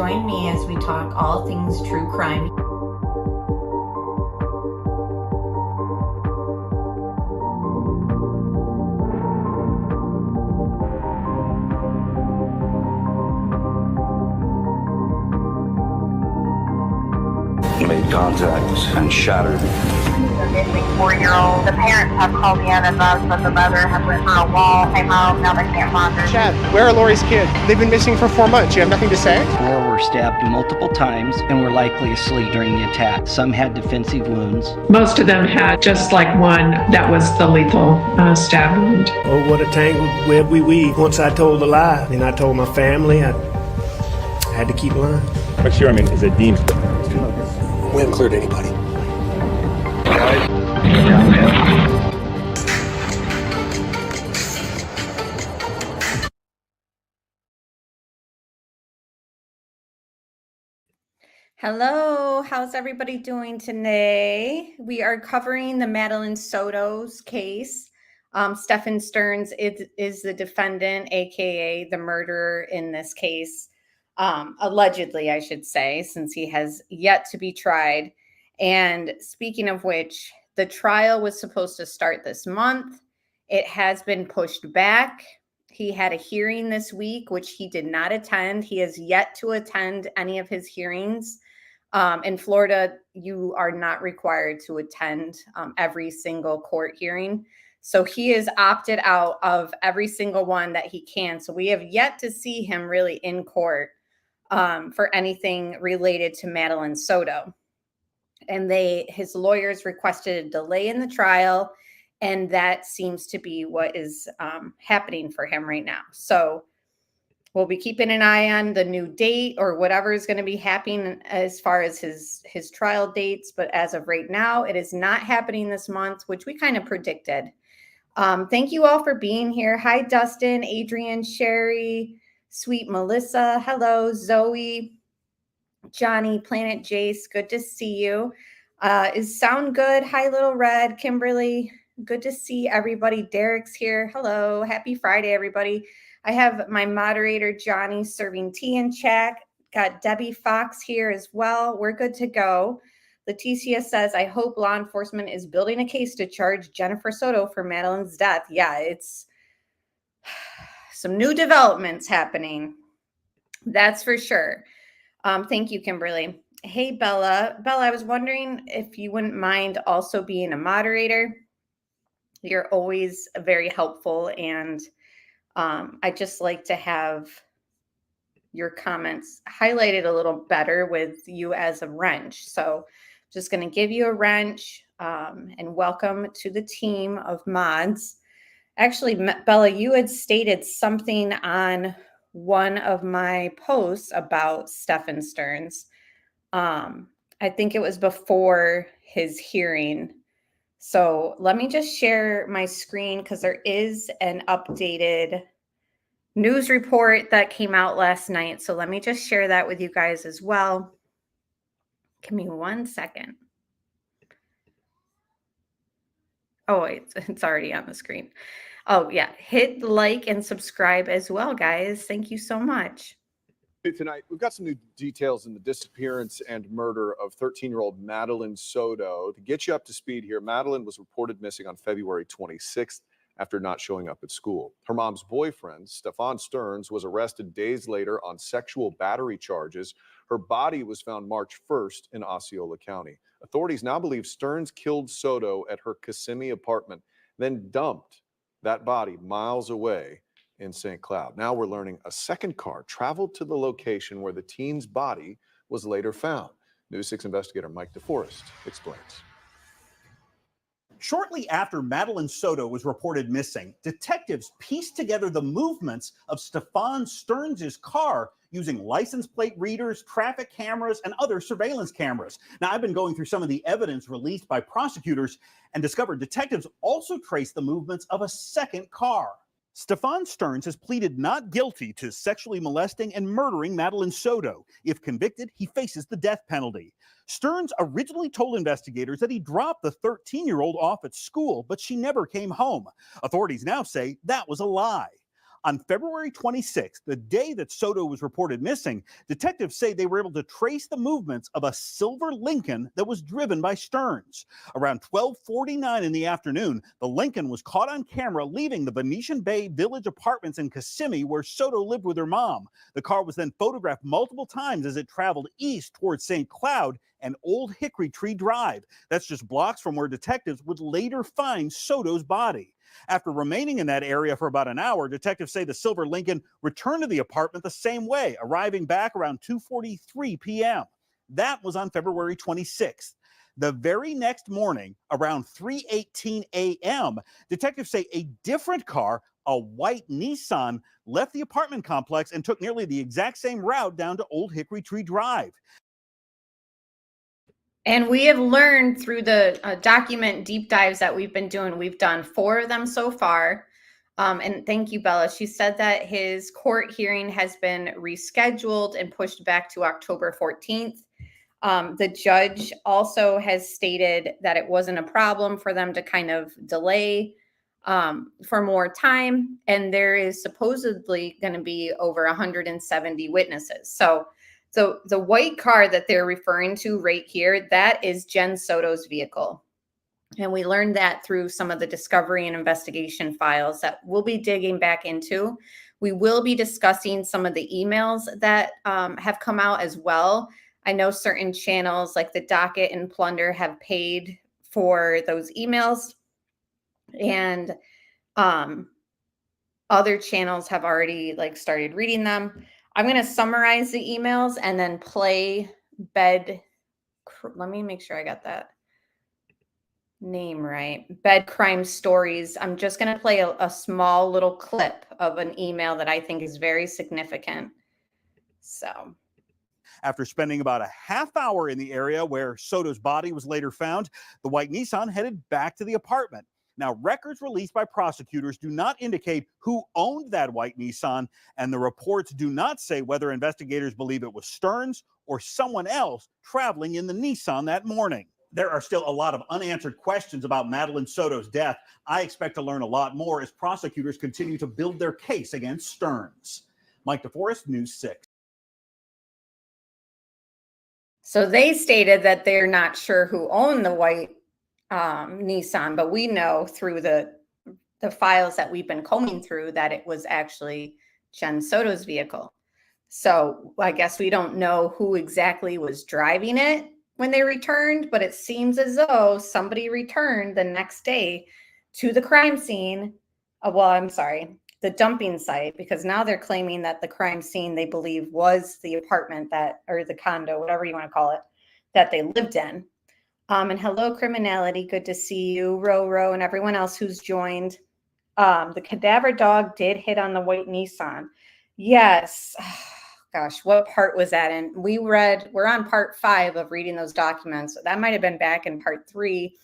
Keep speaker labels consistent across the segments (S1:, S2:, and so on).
S1: Join me as we talk all things true crime.
S2: Made contact and shattered.
S3: The missing 4-year-old. The parents have called in and but the mother has went through a wall, came home, now they can't find her.
S4: Chad, where are Lori's kids? They've been missing for 4 months. You have nothing to say?
S5: 4 were stabbed multiple times and were likely asleep during the attack. Some had defensive wounds.
S6: Most of them had just like one that was the lethal stab wound.
S7: Oh, what a tangled web we weave. Once I told a lie, and I told my family, I had to keep lying.
S8: What's your, is it deemed?
S7: We haven't cleared anybody.
S1: Hello, how's everybody doing today? We are covering the madelinesoto's case. Stephan Sterns is the defendant, aka the murderer in this case. Allegedly, I should say, since he has yet to be tried. And speaking of which, the trial was supposed to start this month. It has been pushed back. He had a hearing this week, which he did not attend. He has yet to attend any of his hearings. In Florida, you are not required to attend every single court hearing. So he has opted out of every single one that he can. So we have yet to see him really in court for anything related to madelinesoto. And his lawyers requested a delay in the trial, and that seems to be what is happening for him right now. So we'll be keeping an eye on the new date or whatever is going to be happening as far as his trial dates. But as of right now, it is not happening this month, which we kind of predicted. Thank you all for being here. Hi, Dustin, Adrian, Sherry, Sweet Melissa. Hello, Zoe, Johnny, Planet Jace. Good to see you. Is sound good? Hi, Little Red, Kimberly. Good to see everybody. Derek's here. Hello. Happy Friday, everybody. I have my moderator, Johnny, serving tea in chat. Got Debbie Fox here as well. We're good to go. Leticia says, I hope law enforcement is building a case to charge Jennifer Soto for Madeline's death. Yeah, it's some new developments happening. That's for sure. Thank you, Kimberly. Hey, Bella. Bella, I was wondering if you wouldn't mind also being a moderator. You're always very helpful, and I just like to have your comments highlighted a little better with you as a wrench. So just going to give you a wrench and welcome to the team of mods. Actually, Bella, you had stated something on one of my posts about Stephan Sterns. I think it was before his hearing. So let me just share my screen because there is an updated news report that came out last night. So let me just share that with you guys as well. Give me 1 second. Oh, wait, it's already on the screen. Oh, yeah. Hit like and subscribe as well, guys. Thank you so much.
S9: Tonight, we've got some new details in the disappearance and murder of 13-year-old madelinesoto. To get you up to speed here, Madeline was reported missing on February 26th after not showing up at school. Her mom's boyfriend, Stephan Sterns, was arrested days later on sexual battery charges. Her body was found March 1st in Osceola County. Authorities now believe Sterns killed Soto at her Kissimmee apartment, then dumped that body miles away in St. Cloud. Now we're learning a second car traveled to the location where the teen's body was later found. News 6 investigator Mike DeForest explains.
S10: Shortly after madelinesoto was reported missing, detectives pieced together the movements of Stephan Sterns' car using license plate readers, traffic cameras, and other surveillance cameras. Now, I've been going through some of the evidence released by prosecutors and discovered detectives also traced the movements of a second car. Stephan Sterns has pleaded not guilty to sexually molesting and murdering madelinesoto. If convicted, he faces the death penalty. Sterns originally told investigators that he dropped the 13-year-old off at school, but she never came home. Authorities now say that was a lie. On February 26th, the day that Soto was reported missing, detectives say they were able to trace the movements of a silver Lincoln that was driven by Stearns. Around 12:49 in the afternoon, the Lincoln was caught on camera leaving the Venetian Bay Village Apartments in Kissimmee, where Soto lived with her mom. The car was then photographed multiple times as it traveled east towards St. Cloud and Old Hickory Tree Drive. That's just blocks from where detectives would later find Soto's body. After remaining in that area for about an hour, detectives say the silver Lincoln returned to the apartment the same way, arriving back around 2:43 p.m. That was on February 26th. The very next morning, around 3:18 a.m., detectives say a different car, a white Nissan, left the apartment complex and took nearly the exact same route down to Old Hickory Tree Drive.
S1: And we have learned through the document deep dives that we've been doing, we've done 4 of them so far. And thank you, Bella. She said that his court hearing has been rescheduled and pushed back to October 14th. The judge also has stated that it wasn't a problem for them to kind of delay for more time. And there is supposedly going to be over 170 witnesses. So the white car that they're referring to right here, that is Jen Soto's vehicle. And we learned that through some of the discovery and investigation files that we'll be digging back into. We will be discussing some of the emails that have come out as well. I know certain channels like the Docket and Plunder have paid for those emails, and other channels have already started reading them. I'm going to summarize the emails and then play let me make sure I got that name right. Bed crime stories. I'm just going to play a small little clip of an email that I think is very significant. So,
S10: after spending about a half hour in the area where Soto's body was later found, the white Nissan headed back to the apartment. Now, records released by prosecutors do not indicate who owned that white Nissan, and the reports do not say whether investigators believe it was Stearns or someone else traveling in the Nissan that morning. There are still a lot of unanswered questions about Madeline Soto's death. I expect to learn a lot more as prosecutors continue to build their case against Stearns. Mike DeForest, News 6.
S1: So they stated that they're not sure who owned the white Nissan, but we know through the files that we've been combing through that it was actually Jen Soto's vehicle. So I guess we don't know who exactly was driving it when they returned, but it seems as though somebody returned the next day to the crime scene. The dumping site, because now they're claiming that the crime scene they believe was the apartment or the condo, whatever you want to call it, that they lived in. And hello, Criminality. Good to see you, Roro, and everyone else who's joined. The cadaver dog did hit on the white Nissan. Yes. Gosh, what part was that in? We're on part 5 of reading those documents. That might have been back in part 3.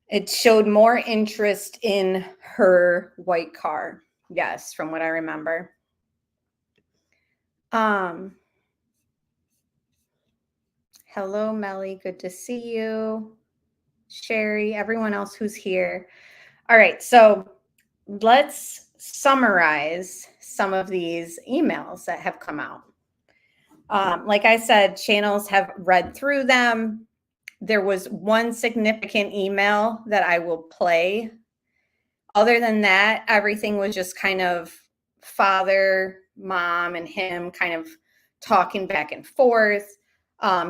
S1: It showed more interest in her white car. Yes, from what I remember. Hello, Melly. Good to see you. Sherry, everyone else who's here. All right, so let's summarize some of these emails that have come out. Like I said, channels have read through them. There was one significant email that I will play. Other than that, everything was just kind of father, mom, and him kind of talking back and forth.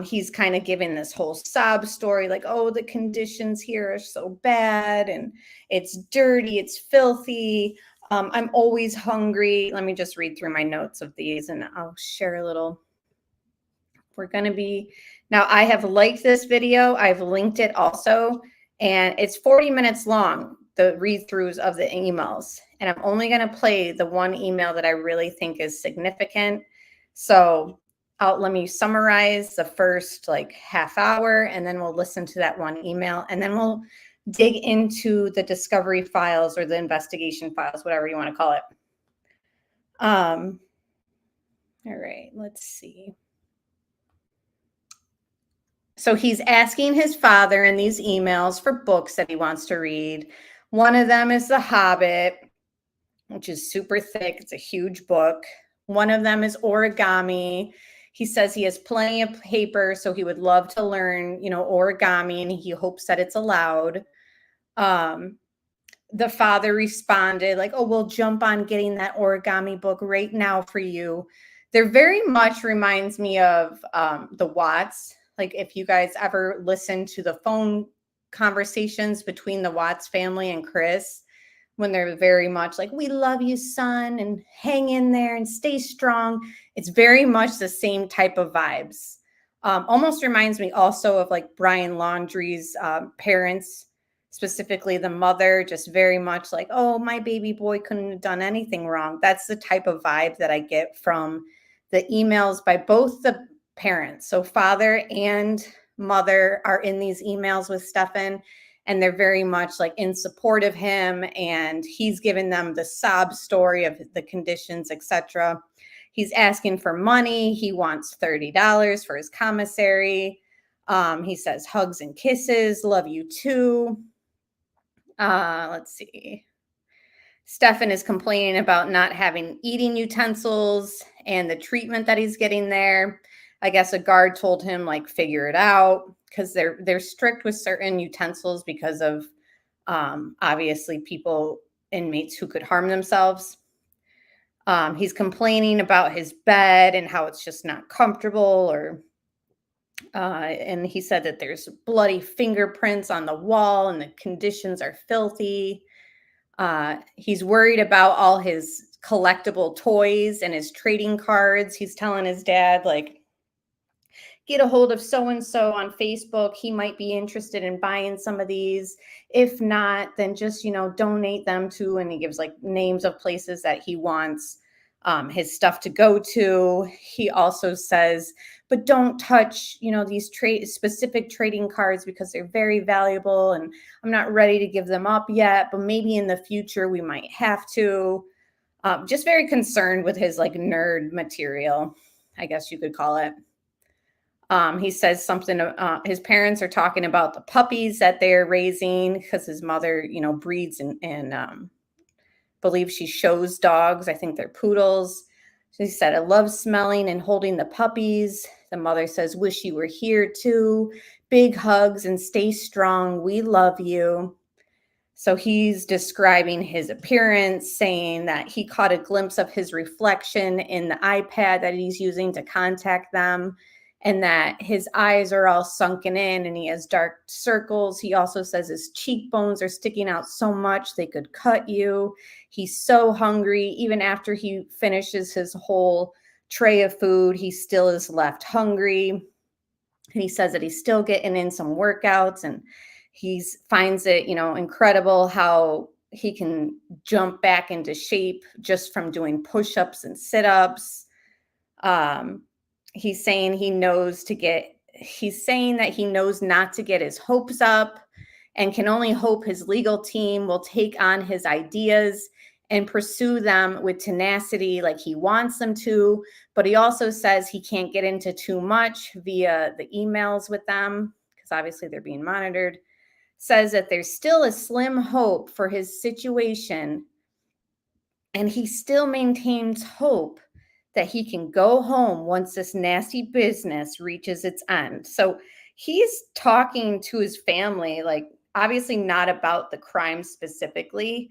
S1: He's kind of giving this whole sob story like, oh, the conditions here are so bad and it's dirty, it's filthy. I'm always hungry. Let me just read through my notes of these and I'll share a little. Now I have liked this video. I've linked it also, and it's 40 minutes long, the read-throughs of the emails. And I'm only going to play the one email that I really think is significant. So let me summarize the first half hour, and then we'll listen to that one email, and then we'll dig into the discovery files or the investigation files, whatever you want to call it. All right, let's see. So he's asking his father in these emails for books that he wants to read. One of them is The Hobbit. which is super thick. It's a huge book. One of them is origami. He says he has plenty of paper, so he would love to learn, origami, and he hopes that it's allowed. The father responded like, oh, we'll jump on getting that origami book right now for you. There very much reminds me of the Watts. Like if you guys ever listen to the phone conversations between the Watts family and Chris, when they're very much like, we love you, son, and hang in there and stay strong. It's very much the same type of vibes. Almost reminds me also of like Brian Laundrie's parents, specifically the mother, just very much like, oh, my baby boy couldn't have done anything wrong. That's the type of vibe that I get from the emails by both the parents. So father and mother are in these emails with Stephan, and they're very much like in support of him, and he's given them the sob story of the conditions, etc. He's asking for money. He wants $30 for his commissary. He says hugs and kisses, love you too. Let's see. Stephan is complaining about not having eating utensils and the treatment that he's getting there. I guess a guard told him like figure it out, because they're strict with certain utensils because of obviously inmates who could harm themselves. He's complaining about his bed and how it's just not comfortable, and he said that there's bloody fingerprints on the wall and the conditions are filthy. He's worried about all his collectible toys and his trading cards. He's telling his dad, like, get a hold of so-and-so on Facebook. He might be interested in buying some of these. If not, then just, donate them to, and he gives like names of places that he wants his stuff to go to. He also says, but don't touch, these specific trading cards because they're very valuable and I'm not ready to give them up yet, but maybe in the future we might have to. Just very concerned with his like nerd material, I guess you could call it. He says something, his parents are talking about the puppies that they're raising because his mother, breeds and believes she shows dogs. I think they're poodles. So he said, I love smelling and holding the puppies. The mother says, wish you were here too. Big hugs and stay strong. We love you. So he's describing his appearance, saying that he caught a glimpse of his reflection in the iPad that he's using to contact them, and that his eyes are all sunken in and he has dark circles. He also says his cheekbones are sticking out so much they could cut you. He's so hungry. Even after he finishes his whole tray of food, he still is left hungry. And he says that he's still getting in some workouts, and he finds it, incredible how he can jump back into shape just from doing push-ups and sit-ups. He's saying that he knows not to get his hopes up and can only hope his legal team will take on his ideas and pursue them with tenacity like he wants them to. But he also says he can't get into too much via the emails with them because obviously they're being monitored. Says that there's still a slim hope for his situation, and he still maintains hope that he can go home once this nasty business reaches its end. So he's talking to his family, like obviously not about the crime specifically,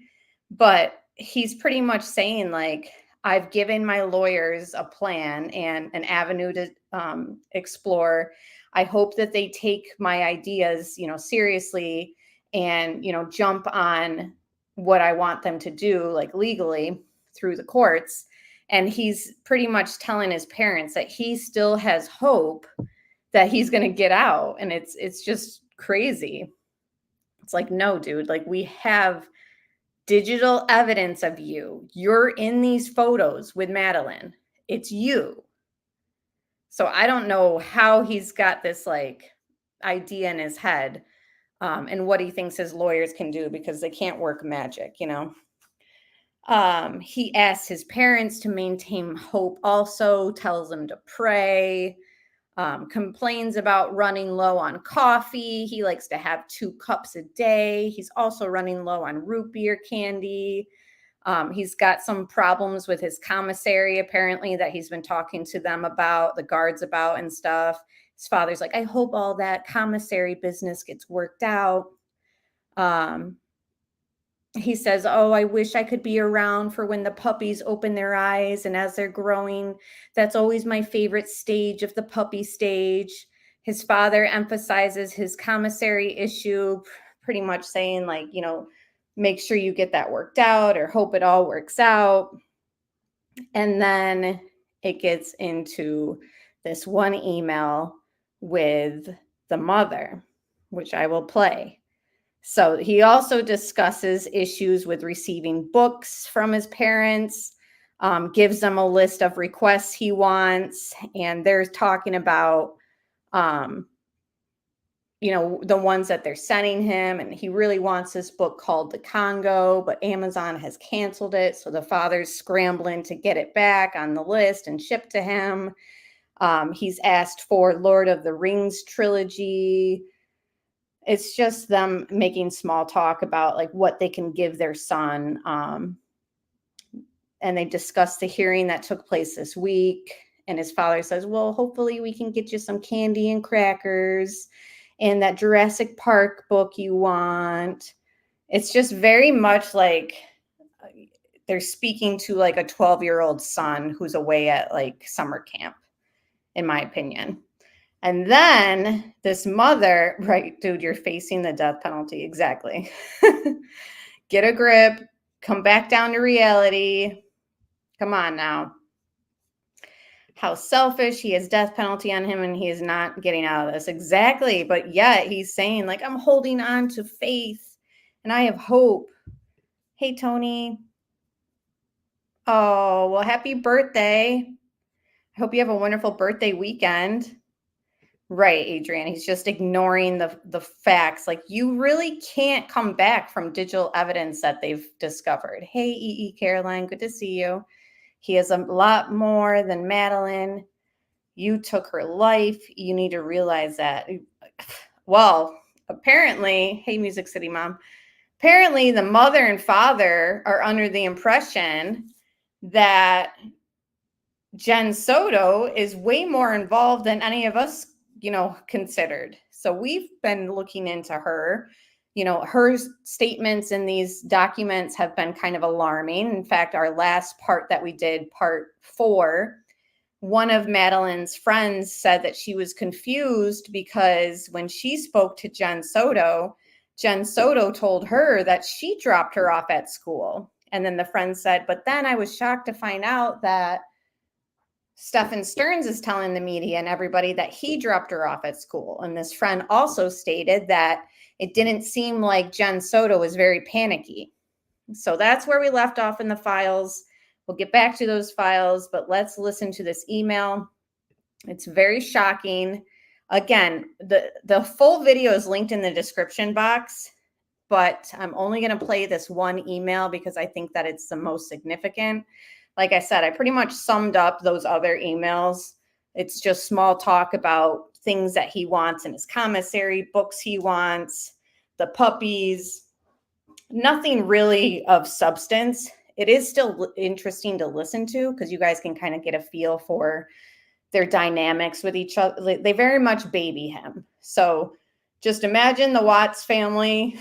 S1: but he's pretty much saying like, I've given my lawyers a plan and an avenue to explore. I hope that they take my ideas, seriously and, jump on what I want them to do, like legally through the courts. And he's pretty much telling his parents that he still has hope that he's going to get out. And it's just crazy. It's like, no, dude, like we have digital evidence of you. You're in these photos with Madeline. It's you. So I don't know how he's got this like idea in his head and what he thinks his lawyers can do, because they can't work magic, He asks his parents to maintain hope also, tells them to pray, complains about running low on coffee. He likes to have 2 cups a day. He's also running low on root beer candy. He's got some problems with his commissary, apparently, that he's been talking to them about, the guards about and stuff. His father's like, I hope all that commissary business gets worked out. He says, oh, I wish I could be around for when the puppies open their eyes. And as they're growing, that's always my favorite stage of the puppy stage. His father emphasizes his commissary issue, pretty much saying, like, you know, make sure you get that worked out or hope it all works out. And then it gets into this one email with the mother, which I will play. So he also discusses issues with receiving books from his parents, gives them a list of requests he wants, and they're talking about, you know, the ones that they're sending him, and he really wants this book called The Congo, but Amazon has canceled it, so the father's scrambling to get it back on the list and shipped to him. He's asked for Lord of the Rings trilogy. It's just them making small talk about like what they can give their son. And they discussed the hearing that took place this week. And his father says, well, hopefully we can get you some candy and crackers and that Jurassic Park book you want. It's just very much like they're speaking to like a 12-year-old son who's away at like summer camp, in my opinion. And then this mother, right, dude, you're facing the death penalty. Exactly. Get a grip, come back down to reality. Come on now. How selfish. He has death penalty on him and he is not getting out of this. Exactly. But yet he's saying like, I'm holding on to faith and I have hope. Hey, Tony. Oh, well, happy birthday. I hope you have a wonderful birthday weekend. Right, Adrian. He's just ignoring the facts. Like, you really can't come back from digital evidence that they've discovered. Hey, E.E. Caroline, good to see you. He is a lot more than Madeline. You took her life. You need to realize that. Well, apparently, hey, Music City Mom, apparently the mother and father are under the impression that Jen Soto is way more involved than any of us, you know, considered. So we've been looking into her. You know, her statements in these documents have been kind of alarming. In fact, our last part that we did, part 4, one of Madeline's friends said that she was confused because when she spoke to Jen Soto told her that she dropped her off at school. And then the friend said, but then I was shocked to find out that Stephan Sterns is telling the media and everybody that he dropped her off at school. And this friend also stated that it didn't seem like Jen Soto was very panicky. So that's where we left off in the files. We'll get back to those files, but let's listen to this email. It's very shocking. Again, the full video is linked in the description box, but I'm only going to play this one email because I think that it's the most significant. Like I said, I pretty much summed up those other emails. It's just small talk about things that he wants in his commissary, books he wants, the puppies, nothing really of substance. It is still interesting to listen to because you guys can kind of get a feel for their dynamics with each other. They very much baby him. So just imagine the Watts family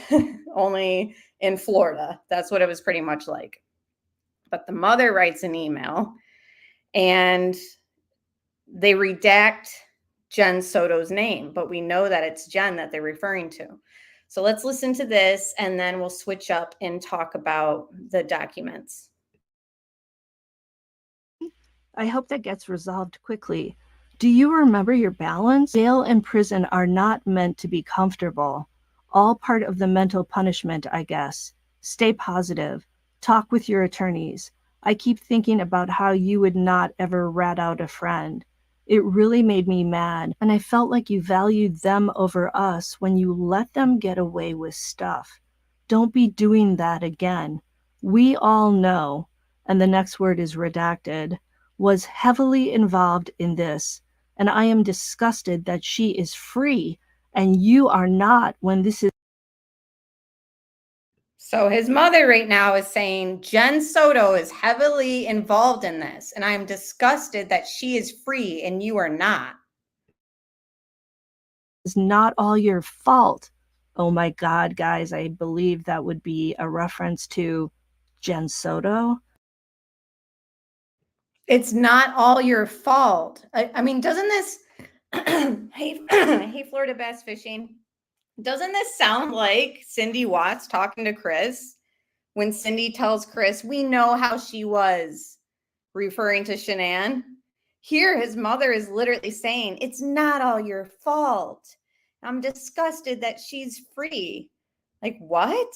S1: only in Florida. That's what it was pretty much like. But the mother writes an email and they redact Jen Soto's name, but we know that it's Jen that they're referring to. So let's listen to this and then we'll switch up and talk about the documents.
S8: I hope that gets resolved quickly. Do you remember your balance? Jail and prison are not meant to be comfortable. All part of the mental punishment, I guess. Stay positive. Talk with your attorneys. I keep thinking about how you would not ever rat out a friend. It really made me mad, and I felt like you valued them over us when you let them get away with stuff. Don't be doing that again. We all know, and the next word is redacted, was heavily involved in this, and I am disgusted that she is free and you are not when this is.
S1: So his mother right now is saying Jen Soto is heavily involved in this, and I'm disgusted that she is free and you are not.
S8: It's not all your fault. Oh my God, guys, I believe that would be a reference to Jen Soto.
S1: It's not all your fault. I mean, doesn't this, hey, Florida Bass Fishing, doesn't this sound like Cindy Watts talking to Chris when Cindy tells Chris, we know how she was, referring to Shanann? Here, his mother is literally saying, it's not all your fault. I'm disgusted that she's free. Like, what?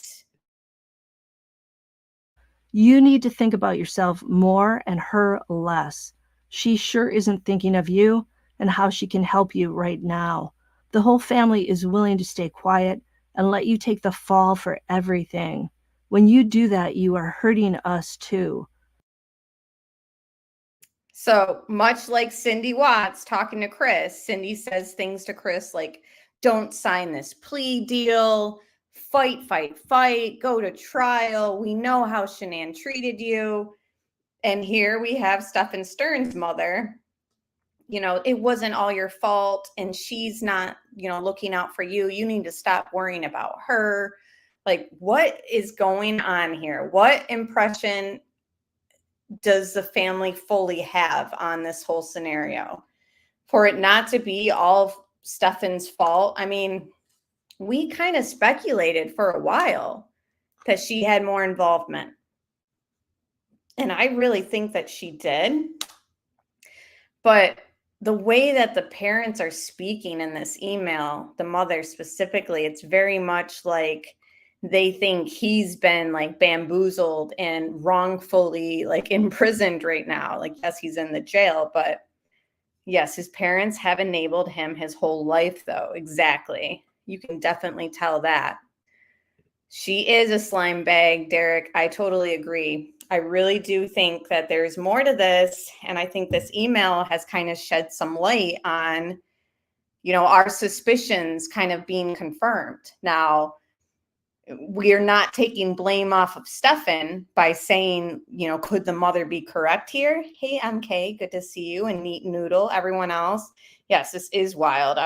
S8: You need to think about yourself more and her less. She sure isn't thinking of you and how she can help you right now. The whole family is willing to stay quiet and let you take the fall for everything. When you do that, you are hurting us too.
S1: So much like Cindy Watts talking to Chris, Cindy says things to Chris like, don't sign this plea deal, fight, fight, fight, go to trial. We know how Shanann treated you. And here we have Stephan Stern's mother. You know, it wasn't all your fault and she's not, you know, looking out for you. You need to stop worrying about her. Like, what is going on here? What impression does the family fully have on this whole scenario? For it not to be all of Stephan's fault, I mean, we kind of speculated for a while that she had more involvement. And I really think that she did. But the way that the parents are speaking in this email, the mother specifically, it's very much like they think he's been like bamboozled and wrongfully like imprisoned right now. Like, yes, he's in the jail, but yes, his parents have enabled him his whole life, though. Exactly. You can definitely tell that. She is a slime bag, Derek. I totally agree. I really do think that there's more to this. And I think this email has kind of shed some light on, you know, our suspicions kind of being confirmed. Now, we are not taking blame off of Stephan by saying, you know, could the mother be correct here? Hey, MK, good to see you, and Neat Noodle, everyone else. Yes, this is wild.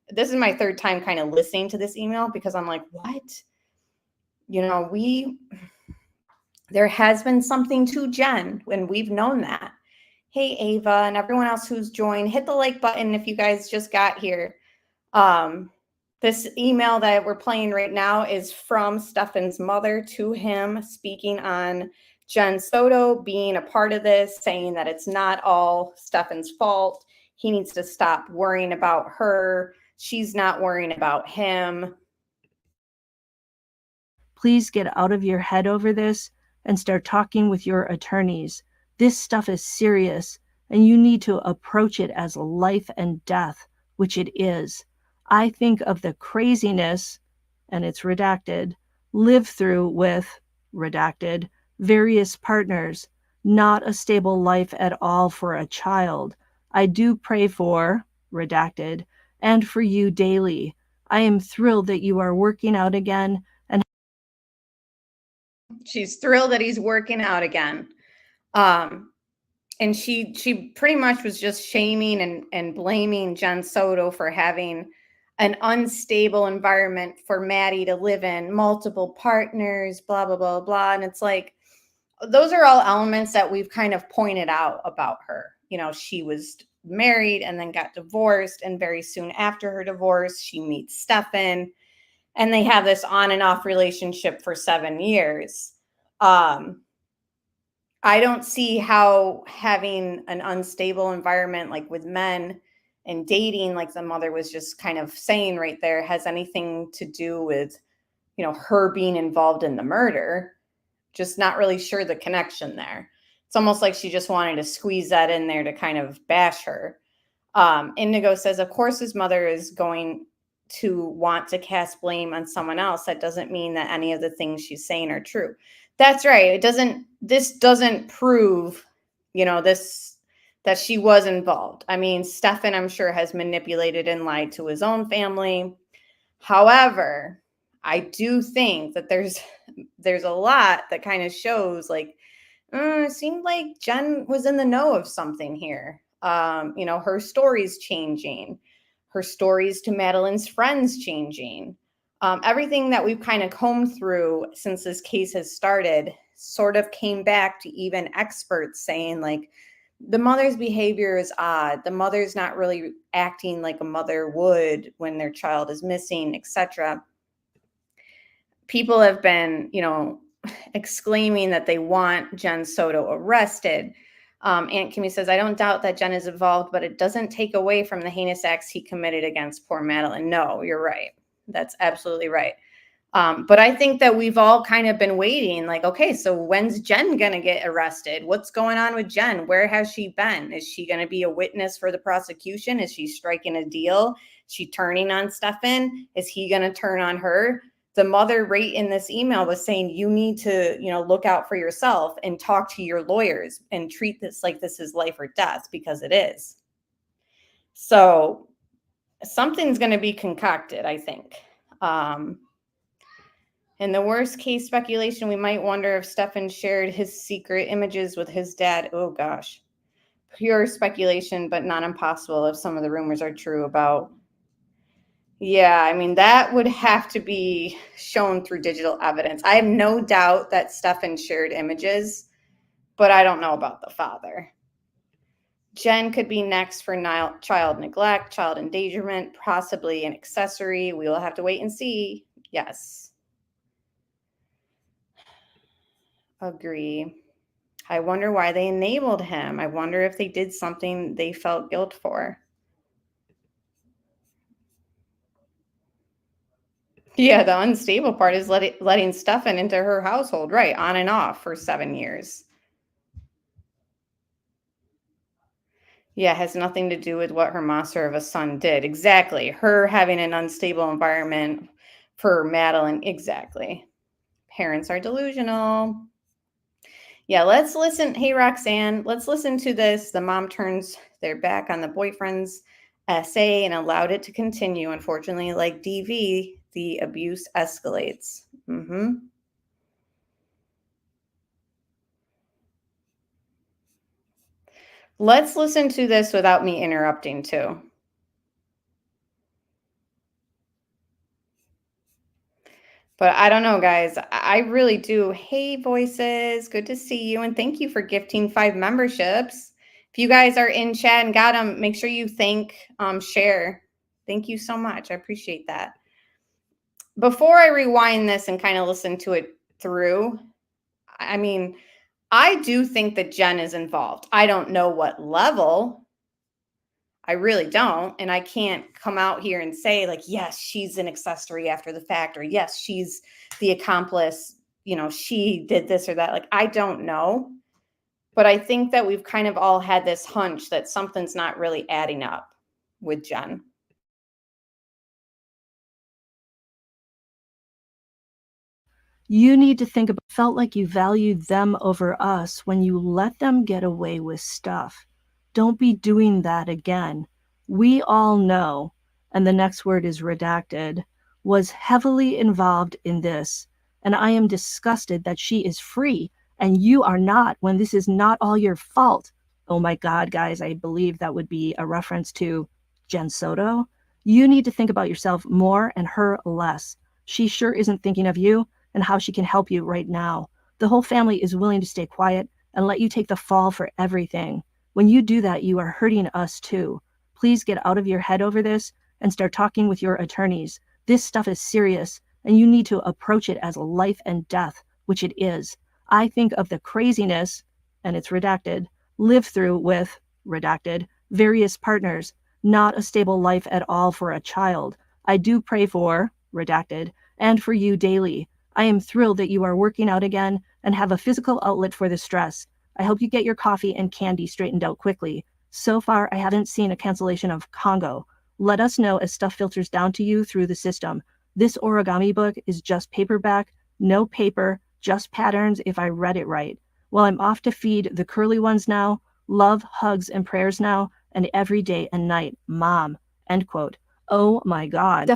S1: This is my third time kind of listening to this email because I'm like, what? You know, there has been something to Jen when we've known that. Hey, Ava, and everyone else who's joined, hit the like button if you guys just got here. This email that we're playing right now is from Stephan's mother to him, speaking on Jen Soto being a part of this, saying that it's not all Stephan's fault. He needs to stop worrying about her. She's not worrying about him.
S8: Please get out of your head over this and start talking with your attorneys. This stuff is serious, and you need to approach it as life and death, which it is. I think of the craziness, and it's redacted, lived through with, redacted, various partners, not a stable life at all for a child. I do pray for, redacted, and for you daily. I am thrilled that you are working out again.
S1: She's thrilled that he's working out again. And she pretty much was just shaming and blaming Jen Soto for having an unstable environment for Maddie to live in, multiple partners, blah, blah, blah, blah. And it's like, those are all elements that we've kind of pointed out about her. You know, she was married and then got divorced. And very soon after her divorce, she meets Stephan. And they have this on and off relationship for 7 years. I don't see how having an unstable environment, like with men and dating, like the mother was just kind of saying right there, has anything to do with, you know, her being involved in the murder. Just not really sure the connection there. It's almost like she just wanted to squeeze that in there to kind of bash her. Indigo says, of course, his mother is going to want to cast blame on someone else. That doesn't mean that any of the things she's saying are true. That's right. This doesn't prove, you know, that she was involved. I mean, Stephan, I'm sure, has manipulated and lied to his own family. However, I do think that there's a lot that kind of shows like it seemed like Jen was in the know of something here. Her stories changing, her stories to Madeline's friends changing. Everything that we've kind of combed through since this case has started sort of came back to even experts saying like the mother's behavior is odd. The mother's not really acting like a mother would when their child is missing, etc. People have been, exclaiming that they want Jen Soto arrested. Aunt Kimmy says, I don't doubt that Jen is involved, but it doesn't take away from the heinous acts he committed against poor Madeline. No, you're right. That's absolutely right. But I think that we've all kind of been waiting like, okay, so when's Jen going to get arrested? What's going on with Jen? Where has she been? Is she going to be a witness for the prosecution? Is she striking a deal? Is she turning on Stephan? Is he going to turn on her? The mother right in this email was saying, you need to, look out for yourself and talk to your lawyers and treat this like this is life or death, because it is. So something's going to be concocted, I think. In the worst case speculation, we might wonder if Stephan shared his secret images with his dad. Oh gosh, pure speculation, but not impossible if some of the rumors are true about. Yeah, I mean, that would have to be shown through digital evidence. I have no doubt that Stephan shared images, but I don't know about the father. Jen could be next for child neglect, child endangerment, possibly an accessory. We will have to wait and see. Yes. Agree. I wonder why they enabled him. I wonder if they did something they felt guilt for. Yeah, the unstable part is letting Stephan into her household, right, on and off for 7 years. Yeah, it has nothing to do with what her monster of a son did. Exactly. Her having an unstable environment for Madeline. Exactly. Parents are delusional. Yeah, let's listen. Hey, Roxanne, let's listen to this. The mom turns their back on the boyfriend's essay and allowed it to continue. Unfortunately, like DV, the abuse escalates. Let's listen to this without me interrupting too. But I don't know, guys. I really do. Hey, Voices, good to see you. And thank you for gifting 5 memberships. If you guys are in chat and got them, make sure you share. Thank you so much. I appreciate that. Before I rewind this and kind of listen to it through, I mean, I do think that Jen is involved. I don't know what level. I really don't. And I can't come out here and say like, yes, she's an accessory after the fact, or yes, she's the accomplice. She did this or that. Like, I don't know. But I think that we've kind of all had this hunch that something's not really adding up with Jen.
S8: You need to think about felt like you valued them over us when you let them get away with stuff. Don't be doing that again. We all know, and the next word is redacted, was heavily involved in this, and I am disgusted that she is free and you are not when this is not all your fault. Oh my God, guys, I believe that would be a reference to Jen Soto. You need to think about yourself more and her less. She sure isn't thinking of you and how she can help you right now. The whole family is willing to stay quiet and let you take the fall for everything. When you do that, you are hurting us too. Please get out of your head over this and start talking with your attorneys. This stuff is serious, and you need to approach it as life and death, which it is. I think of the craziness, and it's redacted, lived through with, redacted, various partners, not a stable life at all for a child. I do pray for, redacted, and for you daily. I am thrilled that you are working out again and have a physical outlet for the stress. I hope you get your coffee and candy straightened out quickly. So far, I haven't seen a cancellation of Congo. Let us know as stuff filters down to you through the system. This origami book is just paperback, no paper, just patterns if I read it right. Well, I'm off to feed the curly ones now. Love, hugs, and prayers now, and every day and night, Mom. End quote. Oh my God.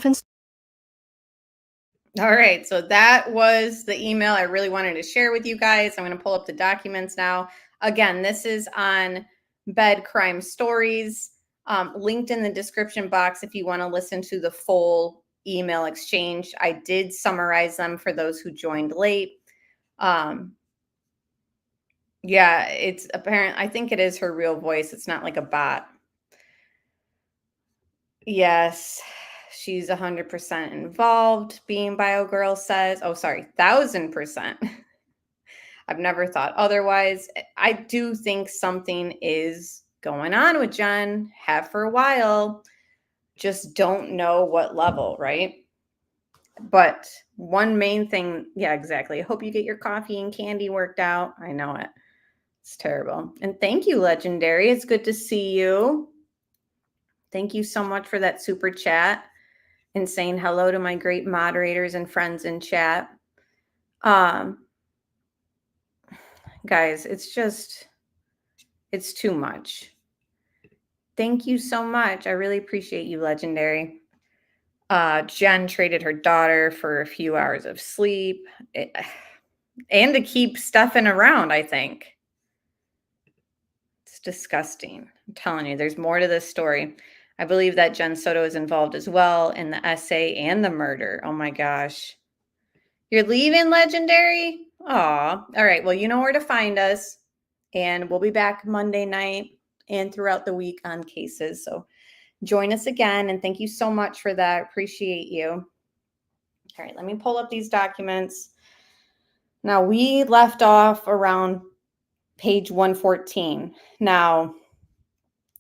S1: All right, so that was the email I really wanted to share with you guys. I'm going to pull up the documents now. Again, this is on Bed Crime Stories, linked in the description box if you want to listen to the full email exchange. I did summarize them for those who joined late. Yeah, it's apparent. I think it is her real voice. It's not like a bot. Yes, she's 100% involved, Being Bio Girl says. Oh, sorry, 1000%. I've never thought otherwise. I do think something is going on with Jen. Have for a while. Just don't know what level, right? But one main thing, yeah, exactly. I hope you get your coffee and candy worked out. I know it. It's terrible. And thank you, Legendary. It's good to see you. Thank you so much for that super chat and saying hello to my great moderators and friends in chat. Guys, it's too much. Thank you so much. I really appreciate you, Legendary. Jen traded her daughter for a few hours of sleep and to keep Stephan around, I think. It's disgusting. I'm telling you, there's more to this story. I believe that Jen Soto is involved as well in the essay and the murder. Oh my gosh. You're leaving, Legendary? Aw. All right. Well, you know where to find us. And we'll be back Monday night and throughout the week on cases. So join us again. And thank you so much for that. Appreciate you. All right. Let me pull up these documents. Now, we left off around page 114. Now,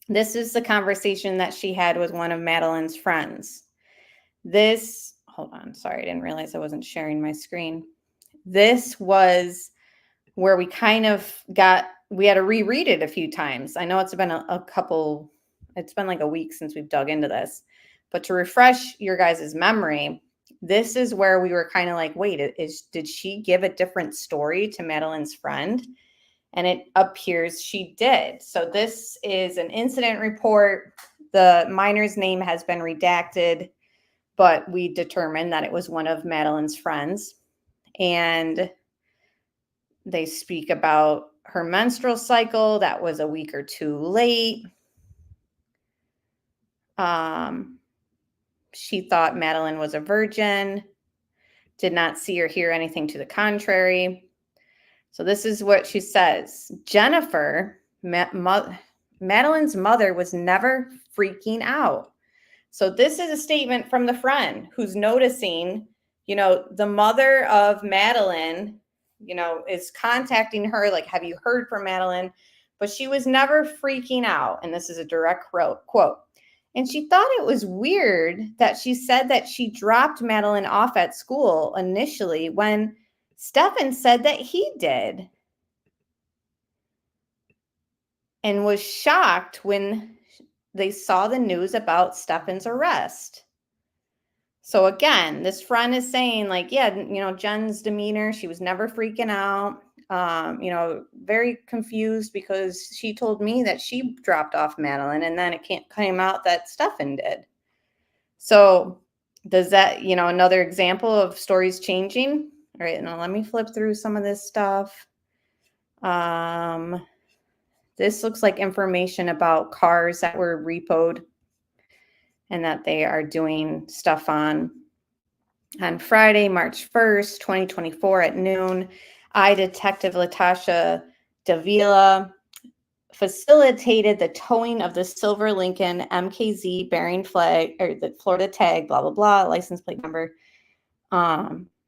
S1: this is the conversation that she had with one of Madeline's friends. Hold on, sorry, I didn't realize I wasn't sharing my screen. This was where we kind of we had to reread it a few times. I know it's been it's been like a week since we've dug into this, but to refresh your guys' memory, this is where we were kind of like, wait, did she give a different story to Madeline's friend? And it appears she did. So this is an incident report. The minor's name has been redacted, but we determined that it was one of Madeline's friends. And they speak about her menstrual cycle that was a week or two late. She thought Madeline was a virgin, did not see or hear anything to the contrary. So this is what she says. Jennifer, Madeline's mother, was never freaking out. So this is a statement from the friend who's noticing, the mother of Madeline, is contacting her, like, have you heard from Madeline? But she was never freaking out. And this is a direct quote. And she thought it was weird that she said that she dropped Madeline off at school initially when Stephan said that he did, and was shocked when they saw the news about Stephan's arrest. So again, this friend is saying, like, yeah, Jen's demeanor, she was never freaking out, very confused because she told me that she dropped off Madeline, and then it came out that Stephan did. So does that, another example of stories changing? All right, now let me flip through some of this stuff. This looks like information about cars that were repoed and that they are doing stuff on Friday, March 1st, 2024 at noon. I, Detective Latasha Davila, facilitated the towing of the silver Lincoln MKZ bearing flag, or the Florida tag, blah, blah, blah, license plate number.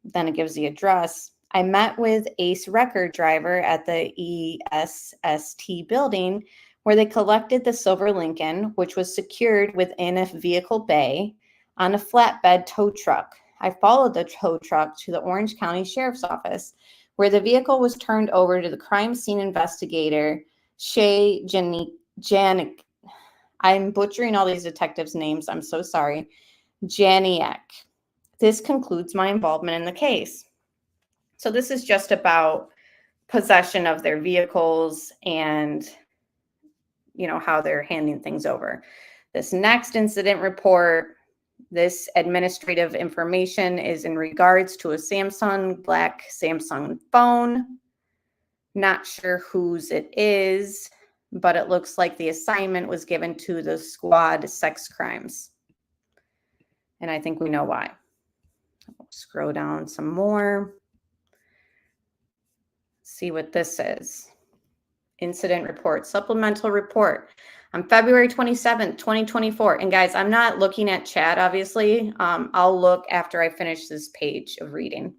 S1: Then it gives the address. I met with Ace Record Driver at the ESST building where they collected the silver Lincoln, which was secured within a vehicle bay on a flatbed tow truck. I followed the tow truck to the Orange County Sheriff's Office, where the vehicle was turned over to the crime scene investigator, Shay Janik. I'm butchering all these detectives' names. I'm so sorry. Janiak. This concludes my involvement in the case. So this is just about possession of their vehicles and, how they're handing things over. This next incident report, This administrative information is in regards to a black Samsung phone. Not sure whose it is, but it looks like the assignment was given to the squad sex crimes. And I think we know why. I'll scroll down some more. See what this is. Incident report, supplemental report on February 27th, 2024. And guys, I'm not looking at chat, obviously. I'll look after I finish this page of reading.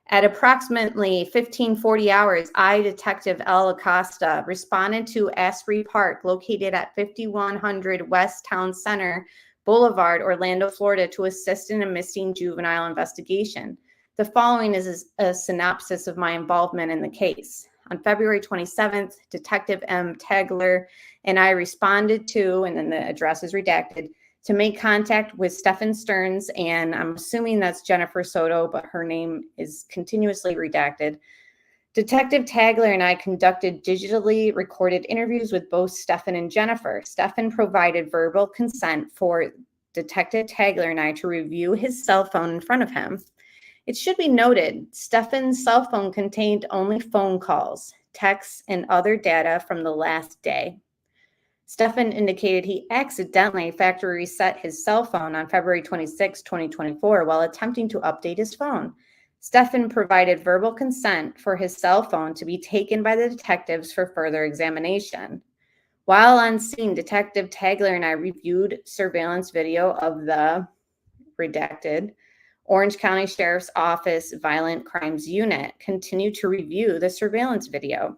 S1: At approximately 15:40 hours, Detective L. Acosta responded to Asbury Park, located at 5100 West Town Center Boulevard, Orlando, Florida, to assist in a missing juvenile investigation. The following is a synopsis of my involvement in the case. On February 27th, Detective M. Tagler and I responded to, and then the address is redacted, to make contact with Stephan Sterns, and I'm assuming that's Jennifer Soto, but her name is continuously redacted. Detective Tagler and I conducted digitally recorded interviews with both Stephan and Jennifer. Stephan provided verbal consent for Detective Tagler and I to review his cell phone in front of him. It should be noted, Stephan's cell phone contained only phone calls, texts, and other data from the last day. Stephan indicated he accidentally factory reset his cell phone on February 26, 2024, while attempting to update his phone. Stephan provided verbal consent for his cell phone to be taken by the detectives for further examination. While on scene, Detective Tagler and I reviewed surveillance video of the redacted Orange County Sheriff's Office Violent Crimes Unit continued to review the surveillance video.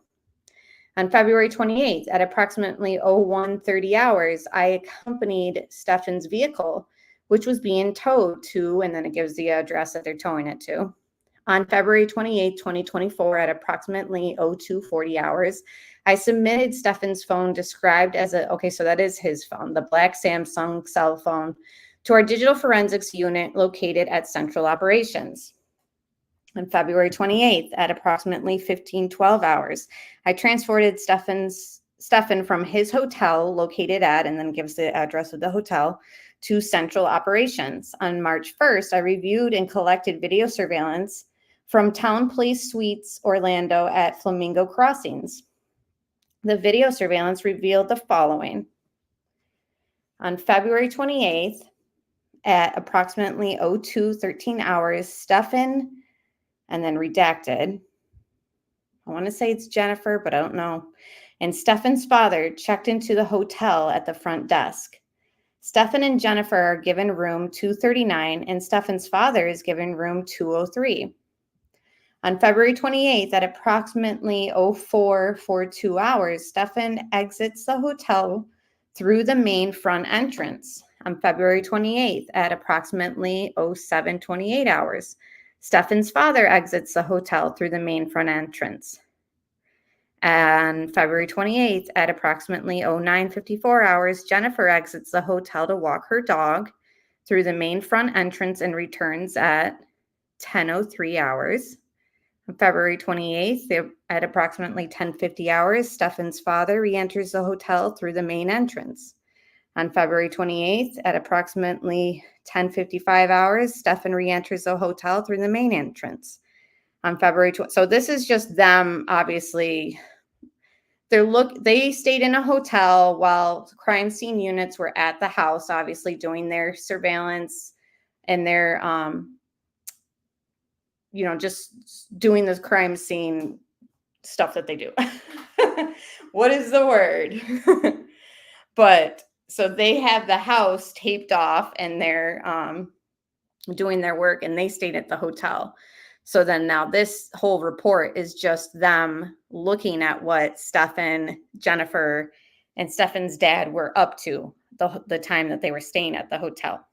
S1: On February 28th, at approximately 01:30 hours, I accompanied Stephan's vehicle, which was being towed to, and then it gives the address that they're towing it to. On February 28, 2024, at approximately 02:40 hours, I submitted Stephan's phone described as so that is his phone, the black Samsung cell phone, to our digital forensics unit located at Central Operations. On February 28th, at approximately 15:12 hours, I transported Stephan from his hotel located at, and then gives the address of the hotel, to Central Operations. On March 1st, I reviewed and collected video surveillance from Town Place Suites, Orlando at Flamingo Crossings. The video surveillance revealed the following. On February 28th, at approximately 02:13 hours, Stephan, and then redacted, I want to say it's Jennifer, but I don't know, and Stephan's father checked into the hotel at the front desk. Stephan and Jennifer are given room 239, and Stephan's father is given room 203. On February 28th, at approximately 04:42 hours, Stephan exits the hotel through the main front entrance. On February 28th, at approximately 07:28 hours, Stephan's father exits the hotel through the main front entrance. On February 28th, at approximately 09:54 hours, Jennifer exits the hotel to walk her dog through the main front entrance and returns at 10:03 hours. On February 28th, at approximately 10:50 hours, Stephan's father re-enters the hotel through the main entrance. On February 28th, at approximately 10:55 hours, Stephan re-enters the hotel through the main entrance. On February 20th, so this is just them, obviously. They stayed in a hotel while crime scene units were at the house, obviously doing their surveillance and their, just doing the crime scene stuff that they do. What is the word? But so they have the house taped off and they're doing their work, and they stayed at the hotel. So then now this whole report is just them looking at what Stephan, Jennifer, and Stephan's dad were up to the time that they were staying at the hotel.